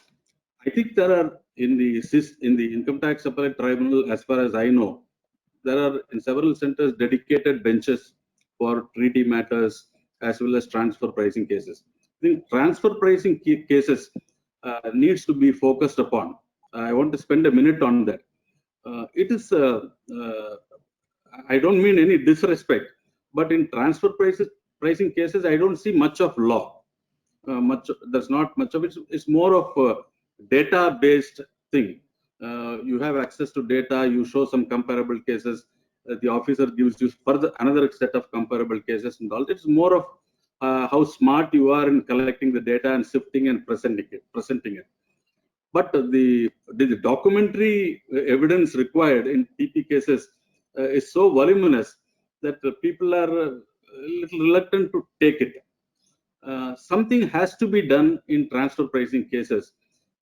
I think there are in the Income Tax Appellate Tribunal, as far as I know, there are in several centers dedicated benches for treaty matters as well as transfer pricing cases. I think transfer pricing cases needs to be focused upon. I want to spend a minute on that. It is, I don't mean any disrespect, but in transfer pricing cases, I don't see much of law. There's not much of it. It's more of a data-based thing. You have access to data, you show some comparable cases, the officer gives you further another set of comparable cases and all. It's more of how smart you are in collecting the data and sifting and presenting it. But the documentary evidence required in TP cases is so voluminous that people are a little reluctant to take it. Something has to be done in transfer pricing cases.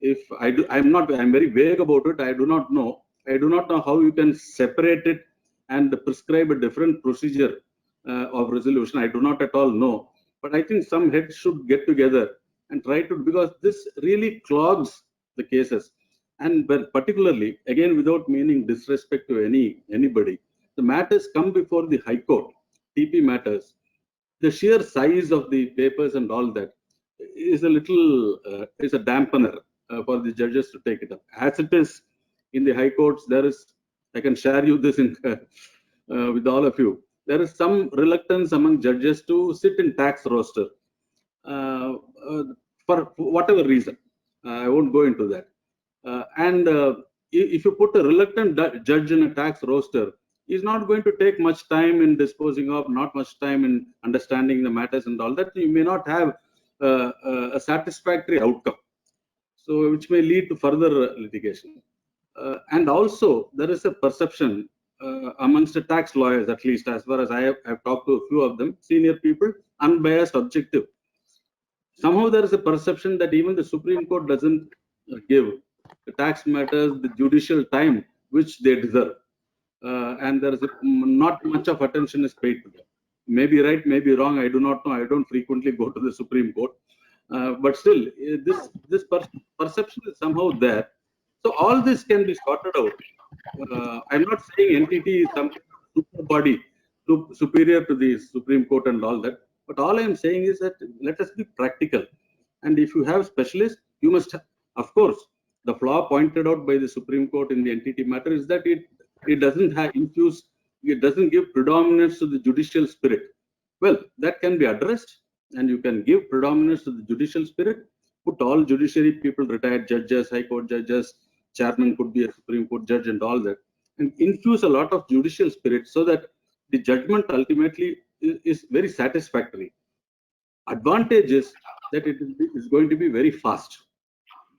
If I'm very vague about it. I do not know how you can separate it and prescribe a different procedure of resolution. I do not at all know. But I think some heads should get together and try to, because this really clogs the cases. And particularly, again, without meaning disrespect to anybody, the matters come before the High Court, TP matters. The sheer size of the papers and all that is a dampener for the judges to take it up. As it is in the High Courts, there is I can share you this in, with all of you. There is some reluctance among judges to sit in tax roster for whatever reason. I won't go into that. If you put a reluctant judge in a tax roster, he's not going to take much time in disposing of, not much time in understanding the matters and all that. You may not have a satisfactory outcome, so which may lead to further litigation. And also, there is a perception amongst the tax lawyers, at least as far as I have talked to a few of them, senior people, unbiased, objective. Somehow there is a perception that even the Supreme Court doesn't give the tax matters the judicial time which they deserve. And there is not much of attention is paid to them. Maybe right, maybe wrong, I do not know. I don't frequently go to the Supreme Court. But still, this perception is somehow there. So all this can be sorted out. I'm not saying entity is some super body superior to the Supreme Court and all that. But all I'm saying is that let us be practical. And if you have specialists, you must have, of course, the flaw pointed out by the Supreme Court in the entity matter is that it doesn't have infused, it doesn't give predominance to the judicial spirit. Well, that can be addressed, and you can give predominance to the judicial spirit, put all judiciary people, retired judges, high court judges, chairman could be a Supreme Court judge and all that, and infuse a lot of judicial spirit so that the judgment ultimately is very satisfactory. Advantage is that it is going to be very fast.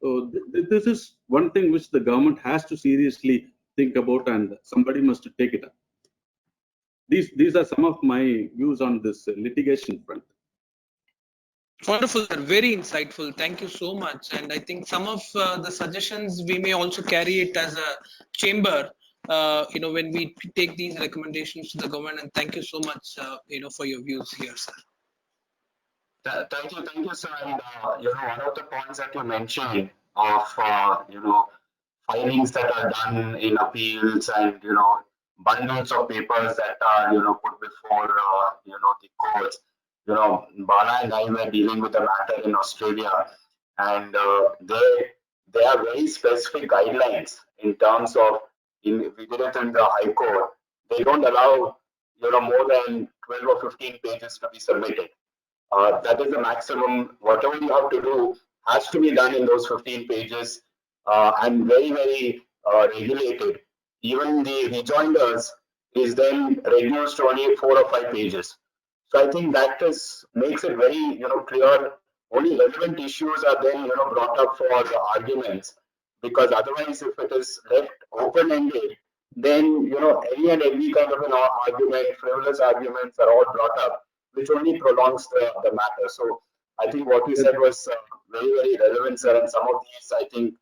So this is one thing which the government has to seriously think about, and somebody must take it up. These are some of my views on this litigation front. Wonderful, sir. Very insightful. Thank you so much. And I think some of the suggestions we may also carry it as a chamber, when we take these recommendations to the government. And thank you so much, for your views here, sir. Thank you, sir. And one of the points that you mentioned of filings that are done in appeals and bundles of papers that are put before the courts. Bala and I were dealing with a matter in Australia, and they have very specific guidelines in terms of we did it in the High Court. They don't allow more than 12 or 15 pages to be submitted. That is the maximum. Whatever you have to do has to be done in those 15 pages, and very, very regulated. Even the rejoinders is then reduced to only 4 or 5 pages. So I think that makes it very clear. Only relevant issues are then brought up for the arguments, because otherwise, if it is left open-ended, then any and every kind of an argument, frivolous arguments are all brought up, which only prolongs the matter. So I think what you said was very, very relevant, sir. And some of these, I think,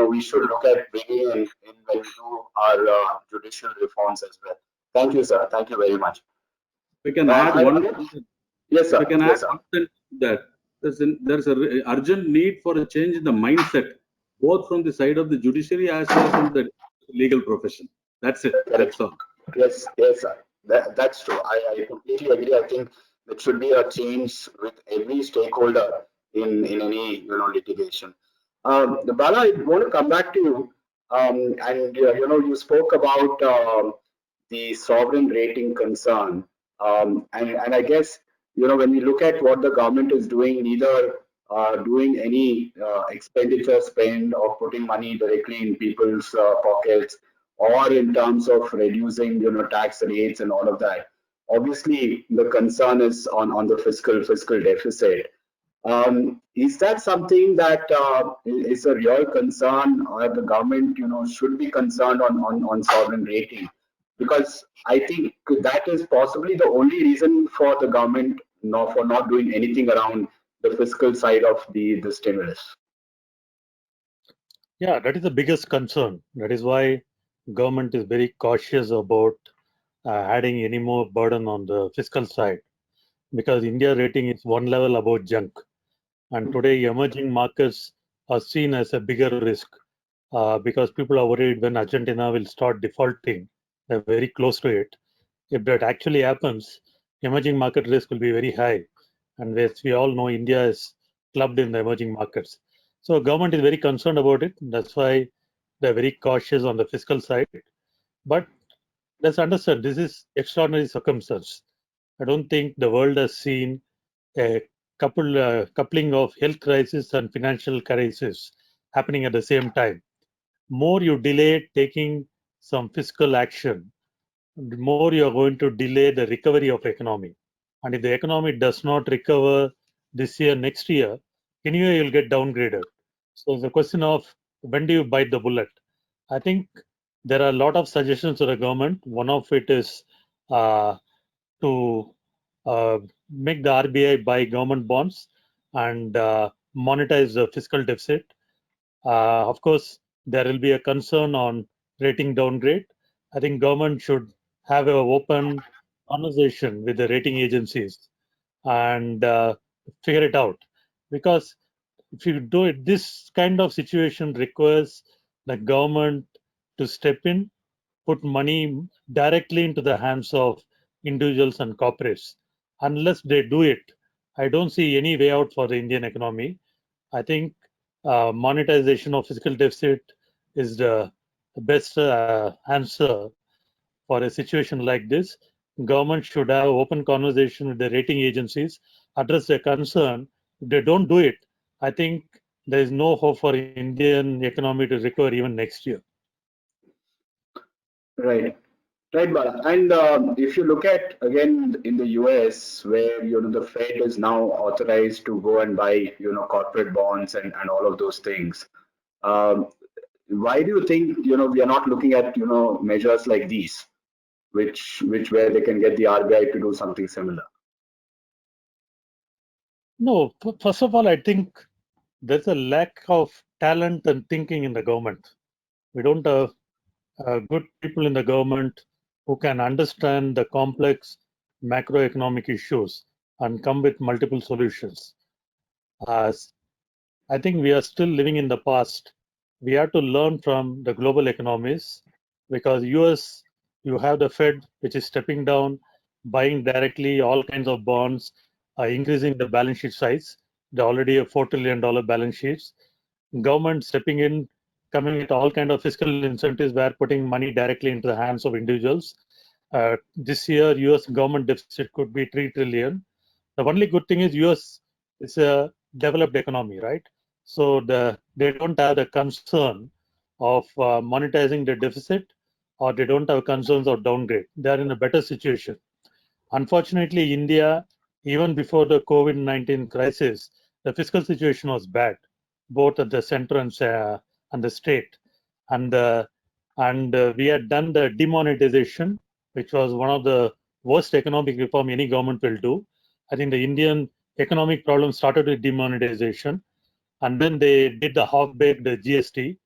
we should look at bringing in when we do our judicial reforms as well. Thank you, sir. Thank you very much. We can add one. Yes, sir. We can add that there's an urgent need for a change in the mindset, both from the side of the judiciary as well as from the legal profession. That's it. That's all. Yes, sir. That's true. I completely agree. I think there should be a change with every stakeholder in any litigation. Bala, I want to come back to you. And you spoke about the sovereign rating concern. And I guess when we look at what the government is doing, neither doing any expenditure spend or putting money directly in people's pockets, or in terms of reducing tax rates and all of that. Obviously, the concern is on the fiscal deficit. Is that something that is a real concern, or the government should be concerned on sovereign rating? Because I think that is possibly the only reason for the government for not doing anything around the fiscal side of the stimulus. Yeah, that is the biggest concern. That is why government is very cautious about adding any more burden on the fiscal side, because India rating is one level above junk. And today emerging markets are seen as a bigger risk because people are worried when Argentina will start defaulting. They're very close to it. If that actually happens, emerging market risk will be very high. And as we all know, India is clubbed in the emerging markets. So government is very concerned about it. That's why they're very cautious on the fiscal side. But let's understand, this is extraordinary circumstance. I don't think the world has seen a coupling of health crisis and financial crisis happening at the same time. More you delay taking some fiscal action, the more you are going to delay the recovery of economy. And if the economy does not recover this year, next year, anyway you'll get downgraded. So the question of when do you bite the bullet? I think there are a lot of suggestions to the government. One of it is to make the RBI buy government bonds and monetize the fiscal deficit. Of course, there will be a concern on rating downgrade. I think government should have an open conversation with the rating agencies and figure it out. Because if you do it, this kind of situation requires the government to step in, put money directly into the hands of individuals and corporates. Unless they do it, I don't see any way out for the Indian economy. I think monetization of fiscal deficit is the best answer for a situation like this. Government should have open conversation with the rating agencies, address their concern. If they don't do it, I think there is no hope for Indian economy to recover even next year. Right. Right, Bala. And if you look at again in the US, where the Fed is now authorized to go and buy corporate bonds and all of those things, um, why do you think we are not looking at measures like these, which where they can get the RBI to do something similar? No, first of all, I think there's a lack of talent and thinking in the government. We don't have good people in the government who can understand the complex macroeconomic issues and come with multiple solutions. I think we are still living in the past. We have to learn from the global economies because US, you have the Fed, which is stepping down, buying directly all kinds of bonds, increasing the balance sheet size. They're already a $4 trillion balance sheets. Government stepping in, coming with all kind of fiscal incentives where putting money directly into the hands of individuals. This year, US government deficit could be 3 trillion. The only good thing is US is a developed economy, right? So they don't have the concern of monetizing the deficit, or they don't have concerns of downgrade. They are in a better situation. Unfortunately, India, even before the COVID-19 crisis, the fiscal situation was bad, both at the center and the state. And we had done the demonetization, which was one of the worst economic reform any government will do. I think the Indian economic problem started with demonetization, and then they did the half-baked GST.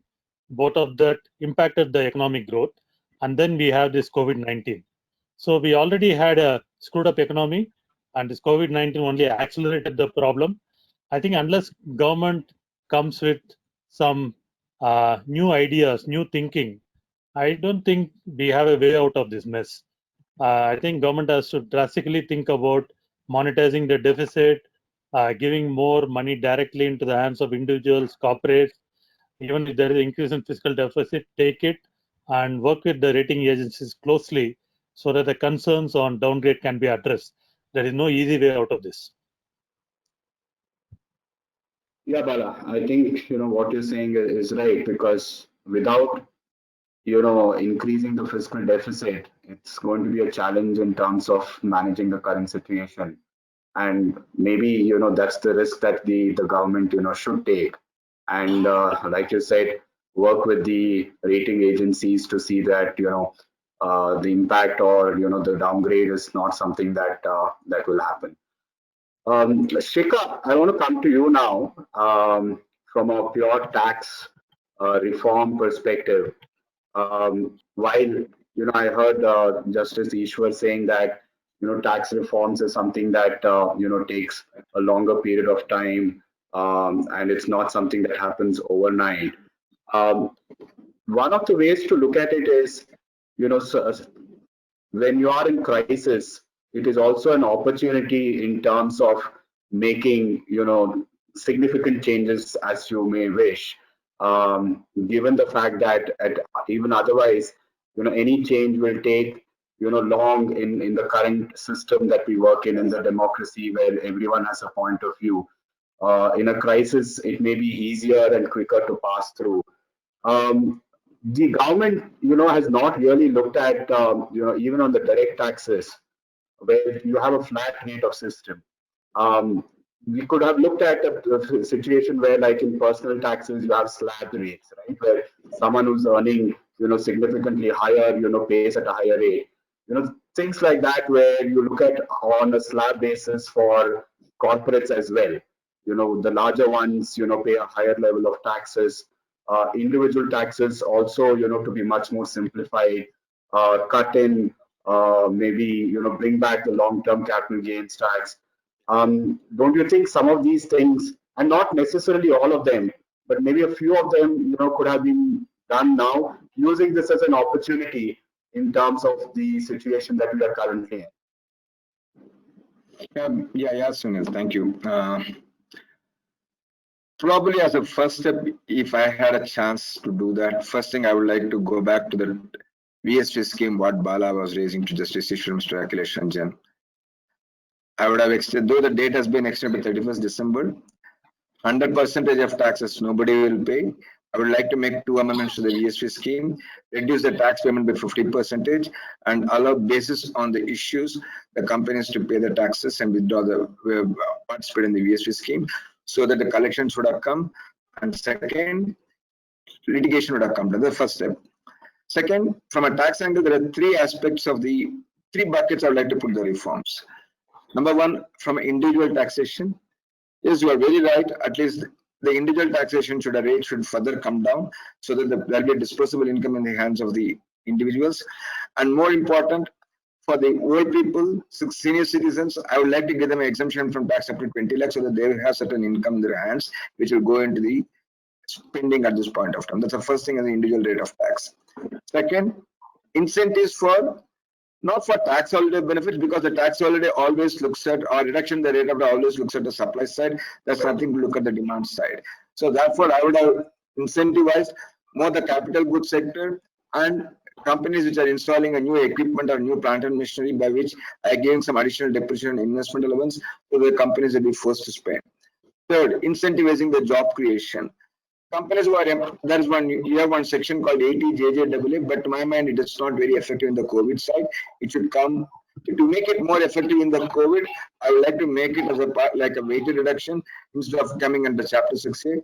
Both of that impacted the economic growth, and then we have this COVID-19. So we already had a screwed up economy, and this COVID-19 only accelerated the problem. I think unless government comes with some new ideas, new thinking, I don't think we have a way out of this mess. I think government has to drastically think about monetizing the deficit, giving more money directly into the hands of individuals, corporates. Even if there is an increase in fiscal deficit, take it and work with the rating agencies closely so that the concerns on downgrade can be addressed. There is no easy way out of this. Yeah, Bala, I think what you're saying is right, because without increasing the fiscal deficit, it's going to be a challenge in terms of managing the current situation. And maybe that's the risk that the government should take. And like you said, work with the rating agencies to see that the impact or the downgrade is not something that that will happen. Sekar, I want to come to you now from a pure tax reform perspective. While I heard Justice Eashwar saying that tax reforms is something that takes a longer period of time, and it's not something that happens overnight. One of the ways to look at it is, so, when you are in crisis, it is also an opportunity in terms of making significant changes as you may wish. Given the fact that even otherwise any change will take, long in the current system that we work in the democracy where everyone has a point of view. In a crisis, it may be easier and quicker to pass through. The government, has not really looked at, even on the direct taxes, where you have a flat rate of system. We could have looked at a situation where, like in personal taxes, you have slab rates, right? Where someone who's earning, significantly higher, pays at a higher rate. Things like that, where you look at on a slab basis for corporates as well. The larger ones, pay a higher level of taxes. Individual taxes also, to be much more simplified, cut in, maybe, bring back the long-term capital gains tax. Don't you think some of these things, and not necessarily all of them, but maybe a few of them, could have been done now, using this as an opportunity in terms of the situation that we are currently in? Yeah, Sunil, thank you. Probably as a first step, if I had a chance to do that, first thing I would like to go back to the VST scheme what Bala was raising to Justice Eashwar, Mr. Akhliesh, Ranjan. I would have extended, though the date has been extended to 31st December, 100% of taxes nobody will pay. I would like to make 2 amendments to the VST scheme, reduce the tax payment by 50% and allow basis on the issues the companies to pay the taxes and withdraw the participate in the VST scheme, so that the collections would have come. And second, litigation would have come. That's the first step. Second, from a tax angle, there are 3 aspects of the 3 buckets I would like to put the reforms. Number 1, from individual taxation. Yes, you are very right. At least the individual taxation rate should further come down, so that there will be a disposable income in the hands of the individuals. And more important, for the old people, senior citizens, I would like to give them an exemption from tax up to 20 lakhs, so that they will have certain income in their hands, which will go into the spending at this point of time. That's the first thing, as the individual rate of tax. Second, incentives for, not for tax holiday benefits, because the tax holiday always looks at, or reduction in the rate of always looks at the supply side. There's nothing to look at the demand side. So therefore, I would have incentivized more the capital goods sector and companies which are installing a new equipment or new plant and machinery, by which I gave some additional depreciation and investment allowance, so the companies will be forced to spend. Third, incentivizing the job creation. Companies who are, there is you have one section called 80JJAA, but to my mind, it is not very effective in the COVID side. It should come to make it more effective in the COVID. I would like to make it as a part, like a weighted reduction instead of coming under Chapter 6A,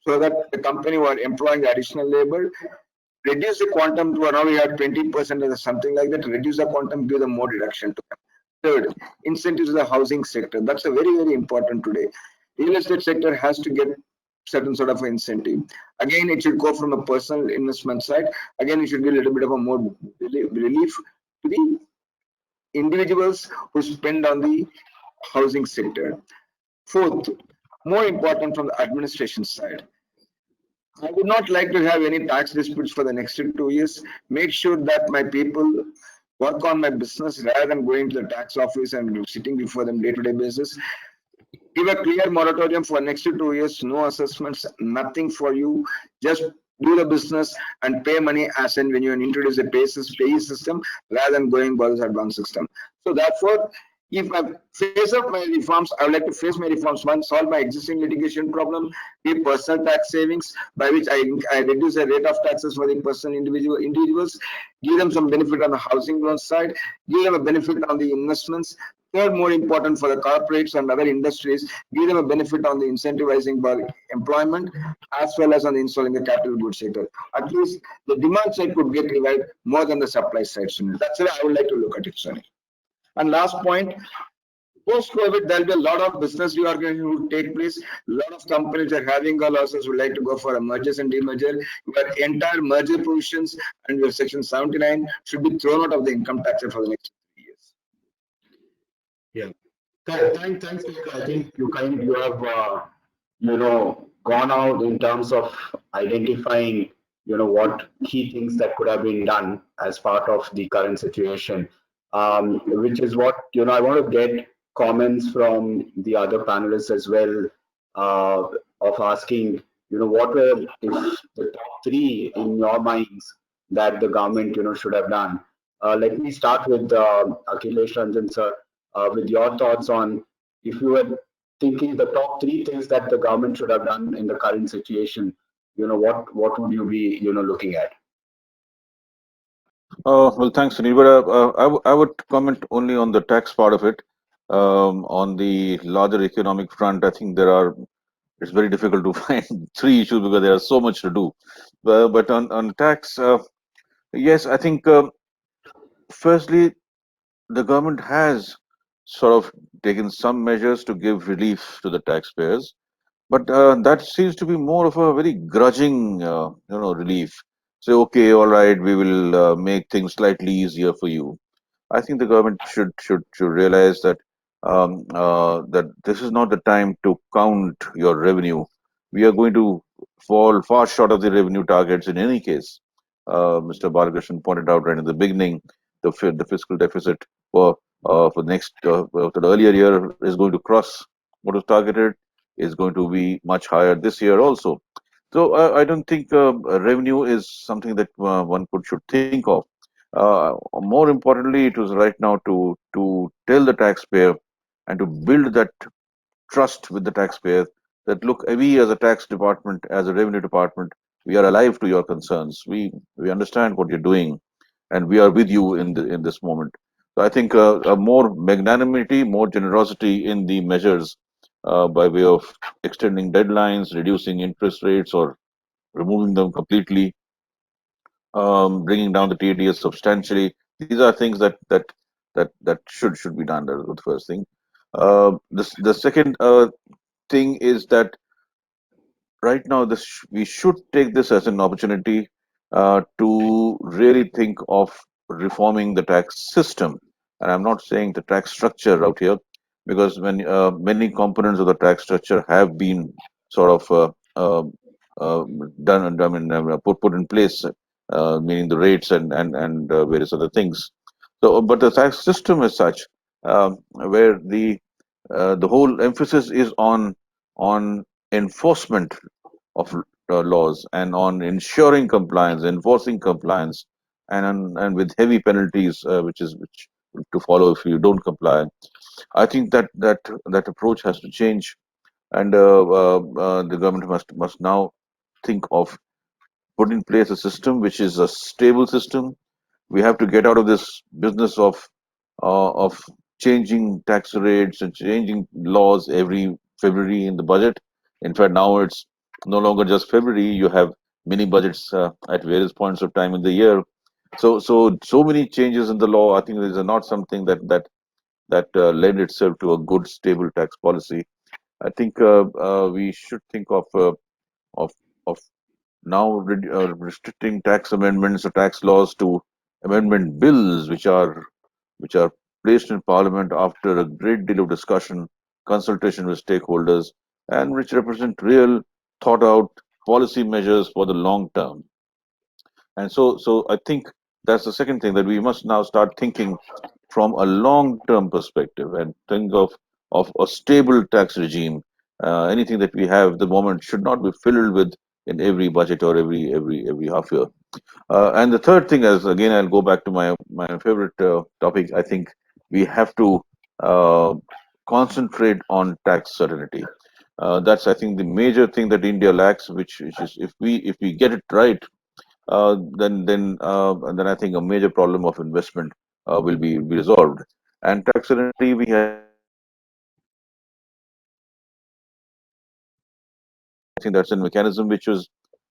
so that the company who are employing additional labor, reduce the quantum to, now we have 20% or something like that, reduce the quantum, give them more reduction to them. Third, incentives to the housing sector. That's a very, very important today. Real estate sector has to get certain sort of incentive. Again, it should go from a personal investment side. Again, it should be a little bit of a more relief to the individuals who spend on the housing sector. Fourth, more important from the administration side. I would not like to have any tax disputes for the next 2 years. Make sure that my people work on my business rather than going to the tax office and sitting before them day-to-day basis. Give a clear moratorium for next 2 years, no assessments, nothing for you. Just do the business and pay money as and when you introduce a pay system rather than going by this advanced system. So therefore, if I face up my reforms, I would like to face my reforms. One, solve my existing litigation problem, give personal tax savings, by which I reduce the rate of taxes for the personal individuals, give them some benefit on the housing loan side, give them a benefit on the investments. Third, more important for the corporates and other industries, give them a benefit on the incentivizing by employment, as well as on installing the capital goods sector. At least the demand side could get revived more than the supply side, Sunil. That's the way I would like to look at it, Sunil. And last point, post-COVID, there will be a lot of business reorganization will take place. A lot of companies are having a losses, would like to go for a mergers and demerger. Your entire merger provisions and your section 79 should be thrown out of the income tax for the next 3 years. Yeah. Thanks, Sekar. I think you have gone out in terms of identifying what key things that could have been done as part of the current situation. Which is what I want to get comments from the other panelists as well, of asking what were, if the top 3 in your minds, that the government, should have done. Let me start with Akhliesh, Ranjan sir, with your thoughts on, if you were thinking the top three things that the government should have done in the current situation, what would you be, looking at? Well, thanks, Sunil. But I would comment only on the tax part of it. On the larger economic front, I think it's very difficult to find three issues because there are so much to do. But on tax, yes, I think firstly, the government has sort of taken some measures to give relief to the taxpayers, but that seems to be more of a very grudging, relief. Say, okay, all right, we will make things slightly easier for you. I think the government should realize that this is not the time to count your revenue. We are going to fall far short of the revenue targets in any case. Mr. Balakrishnan pointed out right in the beginning, the fiscal deficit for for the earlier year is going to cross what was targeted, is going to be much higher this year also. So I don't think revenue is something that one should think of. More importantly, it was right now to tell the taxpayer and to build that trust with the taxpayer that look, we as a tax department, as a revenue department, we are alive to your concerns. We understand what you're doing, and we are with you in this moment. So I think a more magnanimity, more generosity in the measures by way of extending deadlines, reducing interest rates, or removing them completely, bringing down the TDS substantially. These are things that should be done. That's the first thing. The second thing is that right now we should take this as an opportunity to really think of reforming the tax system, and I'm not saying the tax structure out here, because when many components of the tax structure have been sort of done and I mean, put in place, meaning the rates and various other things. So, but the tax system is such where the whole emphasis is on enforcement of laws and on ensuring compliance, enforcing compliance, and with heavy penalties, which to follow if you don't comply. I think that approach has to change, and the government must now think of put in place a system which is a stable system. We have to get out of this business of changing tax rates and changing laws every February in the budget. In fact, now it's no longer just February. You have mini budgets at various points of time in the year. So many changes in the law. I think these are not something that lend itself to a good, stable tax policy. I think we should think of of now restricting tax amendments or tax laws to amendment bills, which are placed in Parliament after a great deal of discussion, consultation with stakeholders, and which represent real, thought out policy measures for the long term. And so I think that's the second thing, that we must now start thinking from a long term perspective and think of a stable tax regime. Anything that we have at the moment should not be filled with in every budget or every half year. And the third thing is, again, I'll go back to my favorite topic. I think we have to uh, concentrate on tax certainty. That's, I think, the major thing that India lacks. Which is, if we get it right, then I think a major problem of investment will be resolved. And tax certainty, we have I think that's a mechanism which is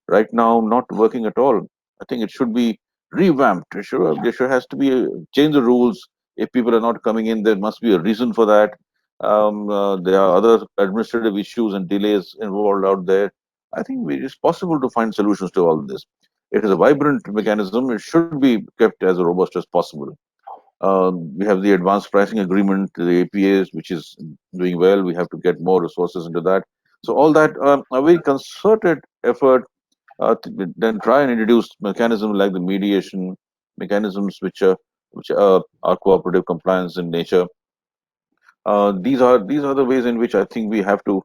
right now not working at all. I think it should be revamped. There should has to be change the rules. If people are not coming in, there must be a reason for that. There are other administrative issues and delays involved out there. I think it is possible to find solutions to all of this. It is a vibrant mechanism. It should be kept as robust as possible. We have the advanced pricing agreement, the APAs, which is doing well. We have to get more resources into that. So all that, a very concerted effort, then try and introduce mechanisms like the mediation mechanisms, which are cooperative compliance in nature. These are the ways in which I think we have to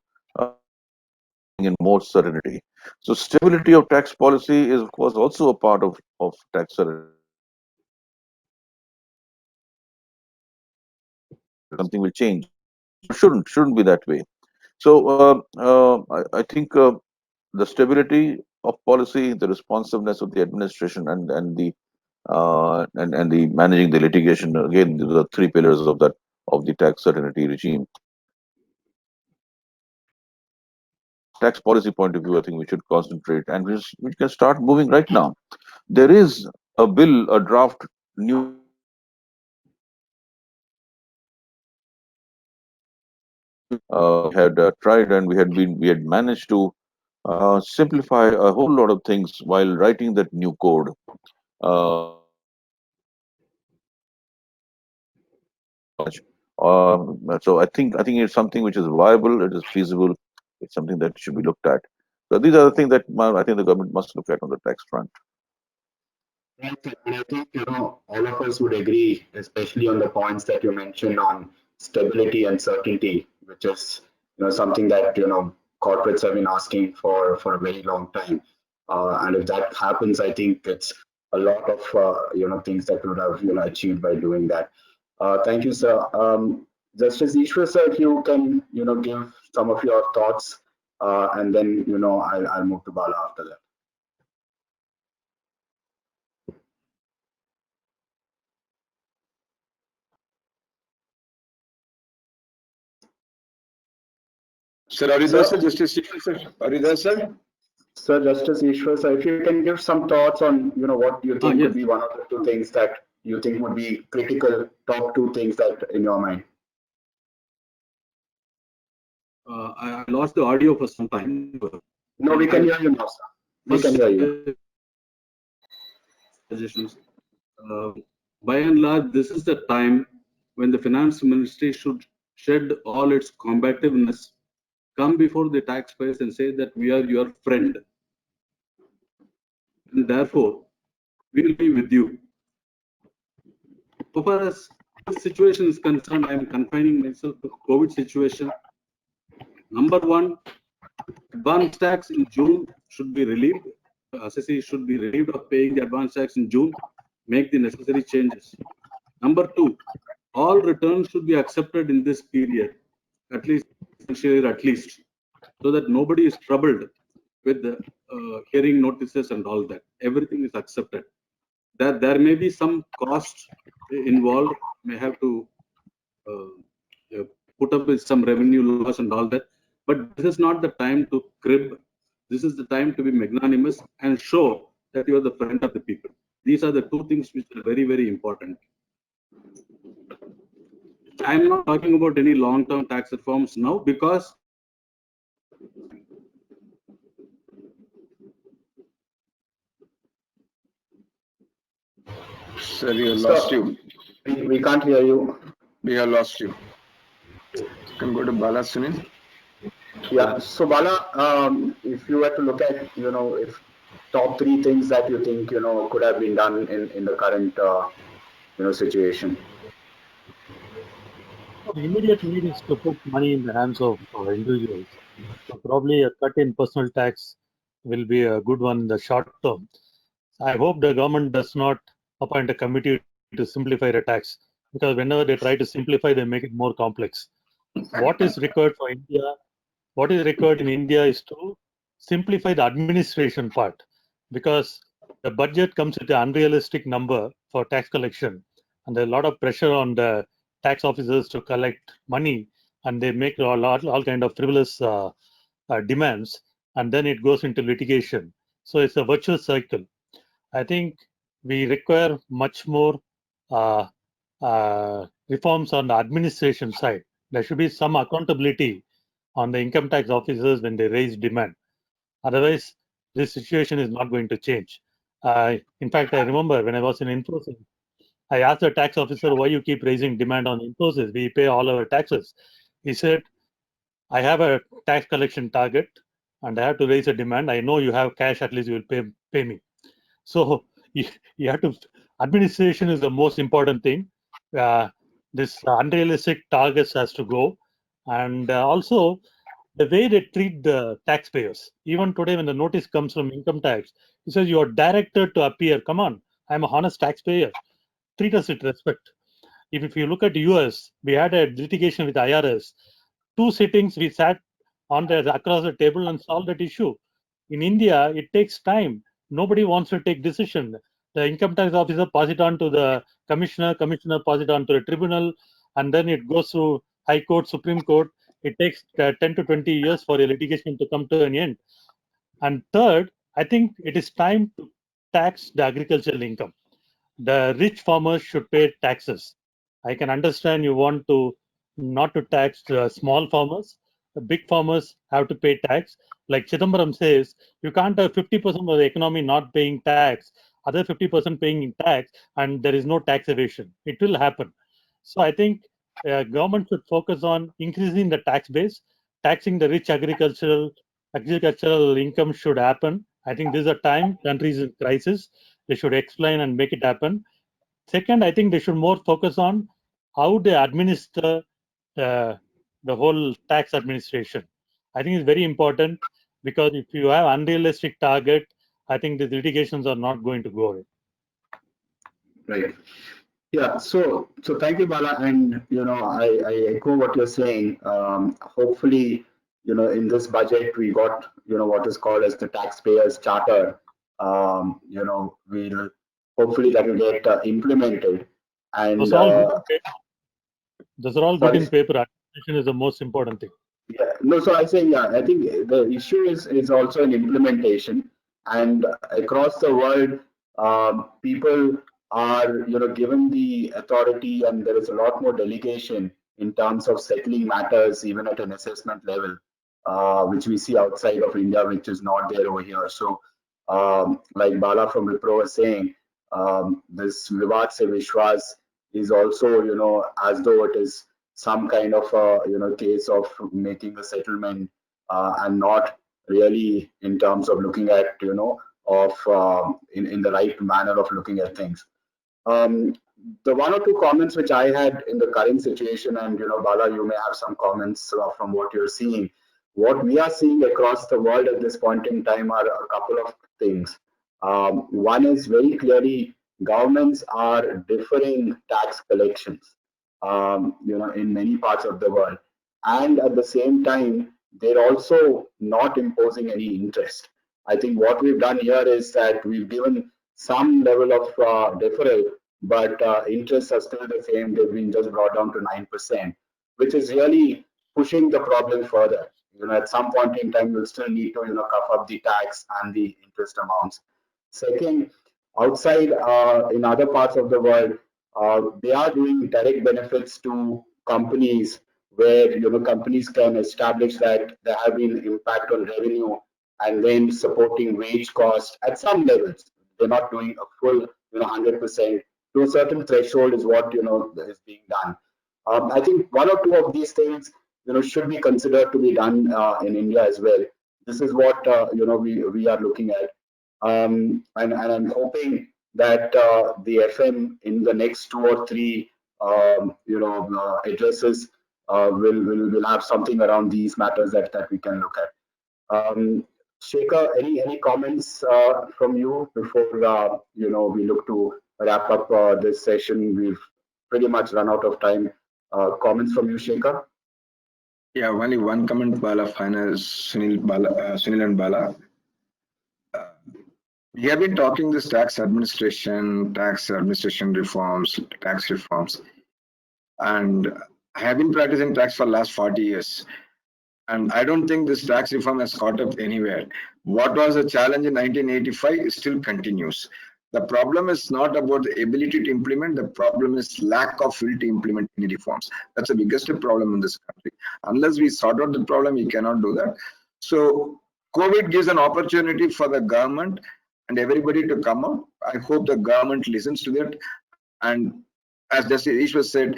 in more certainty. So stability of tax policy is of course also a part of tax certainty. Something will change. Shouldn't be that way. So I think the stability of policy, the responsiveness of the administration, and the managing the litigation, again, the three pillars of the tax certainty regime. Tax policy point of view, I think we should concentrate, and we can start moving right now. There is a bill, a draft new. We had tried, and we had managed to simplify a whole lot of things while writing that new code. So I think it's something which is viable, it is feasible, it's something that should be looked at. So these are the things that I think the government must look at on the tax front. And I think, all of us would agree, especially on the points that you mentioned on stability and certainty, which is, something that, corporates have been asking for a very long time. And if that happens, I think it's a lot of, things that would have, achieved by doing that. Thank you, sir. Justice Eashwar, sir, if you can, give some of your thoughts, and then, I'll move to Bala after that. Sir, are you there, sir? Justice Eashwar, sir? Are you there, sir? Sir, Justice Eashwar, sir, if you can give some thoughts on, what you think yes. would be one of the two things that you think would be critical, top two things that in your mind. I lost the audio for some time. No, we can hear you now, sir. We can hear you. Suggestions. By and large, this is the time when the finance ministry should shed all its combativeness, come before the taxpayers and say that we are your friend. And therefore, we will be with you. So far as this situation is concerned, I am confining myself to the COVID situation. Number one, advance tax in June should be relieved. Assessee should be relieved of paying the advance tax in June. Make the necessary changes. Number two, all returns should be accepted in this period, at least, so that nobody is troubled with the hearing notices and all that. Everything is accepted. That there may be some cost involved, may have to put up with some revenue loss and all that. But this is not the time to crib. This is the time to be magnanimous and show that you are the friend of the people. These are the two things which are very, very important. I'm not talking about any long-term tax reforms now because Sir, we have lost you. We can't hear you. We have lost you. You can go to Bala, Sunil. Yeah. So Bala, if you were to look at, if top three things that you think, could have been done in the current, situation. The immediate need is to put money in the hands of individuals. So probably a cut in personal tax will be a good one in the short term. I hope the government does not appoint a committee to simplify the tax, because whenever they try to simplify, they make it more complex. What is required for India? What is required in India is to simplify the administration part, because the budget comes with an unrealistic number for tax collection, and there's a lot of pressure on the tax officers to collect money, and they make all kind of frivolous demands, and then it goes into litigation. So it's a virtuous cycle. I think we require much more reforms on the administration side. There should be some accountability on the income tax officers when they raise demand. Otherwise, this situation is not going to change. In fact, I remember when I was in Infosys, I asked the tax officer, why you keep raising demand on Infosys? We pay all our taxes. He said, I have a tax collection target and I have to raise a demand. I know you have cash, at least you will pay me. So you have to, administration is the most important thing. This unrealistic targets has to go. And also the way they treat the taxpayers. Even today, when the notice comes from income tax, it says you are directed to appear. Come on, I'm a honest taxpayer. Treat us with respect. If you look at US, we had a litigation with IRS. 2 sittings, we sat across the table and solved that issue. In India, it takes time. Nobody wants to take decision. The income tax officer pass it on to the commissioner pass it on to the tribunal, and then it goes to High Court, Supreme Court. It takes 10 to 20 years for a litigation to come to an end. And third, I think it is time to tax the agricultural income. The rich farmers should pay taxes. I can understand you want to not to tax the small farmers. The big farmers have to pay tax. Like Chidambaram says, you can't have 50% of the economy not paying tax, other 50% paying tax, and there is no tax evasion. It will happen. So I think government should focus on increasing the tax base, taxing the rich agricultural income should happen. I think this is a time countries in crisis. They should explain and make it happen. Second, I think they should more focus on how they administer the whole tax administration. I think it's very important because if you have unrealistic target, I think the litigations are not going to go away. Right. Yeah. So thank you, Bala. And I echo what you're saying. Hopefully, in this budget we got what is called as the taxpayers charter. We'll hopefully that will get implemented. And those are all good in paper. Administration is the most important thing. Yeah. No. So I say I think the issue is also in implementation, and across the world, people are given the authority, and there is a lot more delegation in terms of settling matters even at an assessment level, which we see outside of India, which is not there over here. So like Bala from Wipro was saying, this Vivad se Vishwas is also as though it is some kind of case of making a settlement and not really in terms of looking at in the right manner of looking at things. The one or two comments which I had in the current situation, and Bala, you may have some comments from what you're seeing. What we are seeing across the world at this point in time are a couple of things. One is very clearly governments are deferring tax collections, in many parts of the world, and at the same time they're also not imposing any interest. I think what we've done here is that we've given some level of deferral, but interests are still the same. They've been just brought down to 9%, which is really pushing the problem further. At some point in time, we'll still need to cough up the tax and the interest amounts. Second, outside in other parts of the world, they are doing direct benefits to companies where companies can establish that there have been impact on revenue, and then supporting wage cost at some levels. They're not doing a full 100%. To a certain threshold is what is being done. I think one or two of these things should be considered to be done in India as well. This is what we are looking at, and I'm hoping that the FM in the next 2 or 3 addresses will have something around these matters that we can look at. Sekar, any comments from you before we look to wrap up this session? We've pretty much run out of time. Comments from you, Sekar? Yeah, only one comment, Bala, final, Sunil and Bala. We have been talking this tax administration reforms, tax reforms, and I have been practicing tax for the last 40 years. And I don't think this tax reform has caught up anywhere. What was the challenge in 1985 still continues. The problem is not about the ability to implement, the problem is lack of will to implement any reforms. That's the biggest problem in this country. Unless we sort out the problem, we cannot do that. So COVID gives an opportunity for the government and everybody to come out. I hope the government listens to that. And as Justice Eashwar said,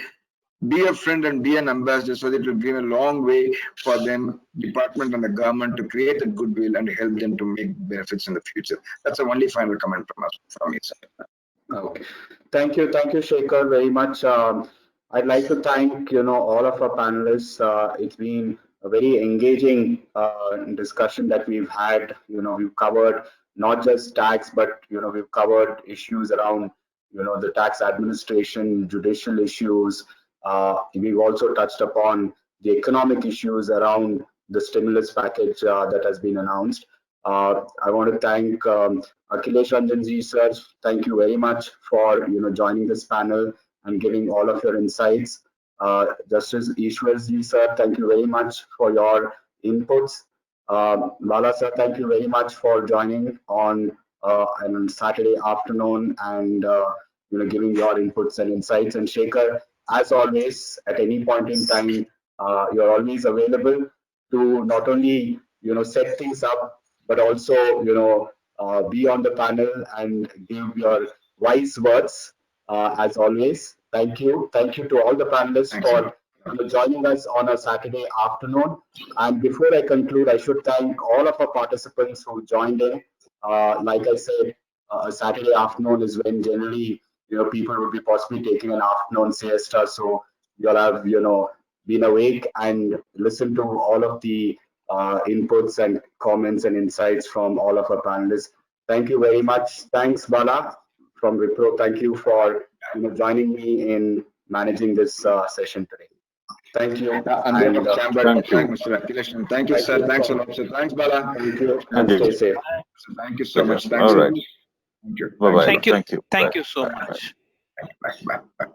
be a friend and be an ambassador, so that it will give a long way for them, department and the government, to create a goodwill and help them to make benefits in the future. That's the only final comment from me. Okay. Thank you, Sekar, very much. I'd like to thank all of our panelists. It's been a very engaging discussion that we've had. We've covered not just tax, but we've covered issues around the tax administration, judicial issues. We've also touched upon the economic issues around the stimulus package that has been announced. I want to thank Akhliesh, Ranjan sir. Thank you very much for joining this panel and giving all of your insights. Justice Eashwar sir, thank you very much for your inputs. Bala sir, thank you very much for joining on Saturday afternoon and giving your inputs and insights. And Sekar, as always, at any point in time, you're always available to not only set things up, but also be on the panel and give your wise words. As always, thank you to all the panelists for joining us on a Saturday afternoon. And before I conclude, I should thank all of our participants who joined in. Like I said, a Saturday afternoon is when generally people would be possibly taking an afternoon siesta, so you'll have been awake and listened to all of the inputs and comments and insights from all of our panelists. Thank you very much. Thanks, Bala from Wipro. Thank you for joining me in managing this session today. Thank you. Thank you, Mr. Akhliesh. Thank you, sir. Thanks a lot, sir. Thanks, Bala. Thank you. And stay safe. Thank you so much. Thanks. All right. Thank you. Bye-bye. Thank you. Thank you. Thank you so much. Bye. Bye.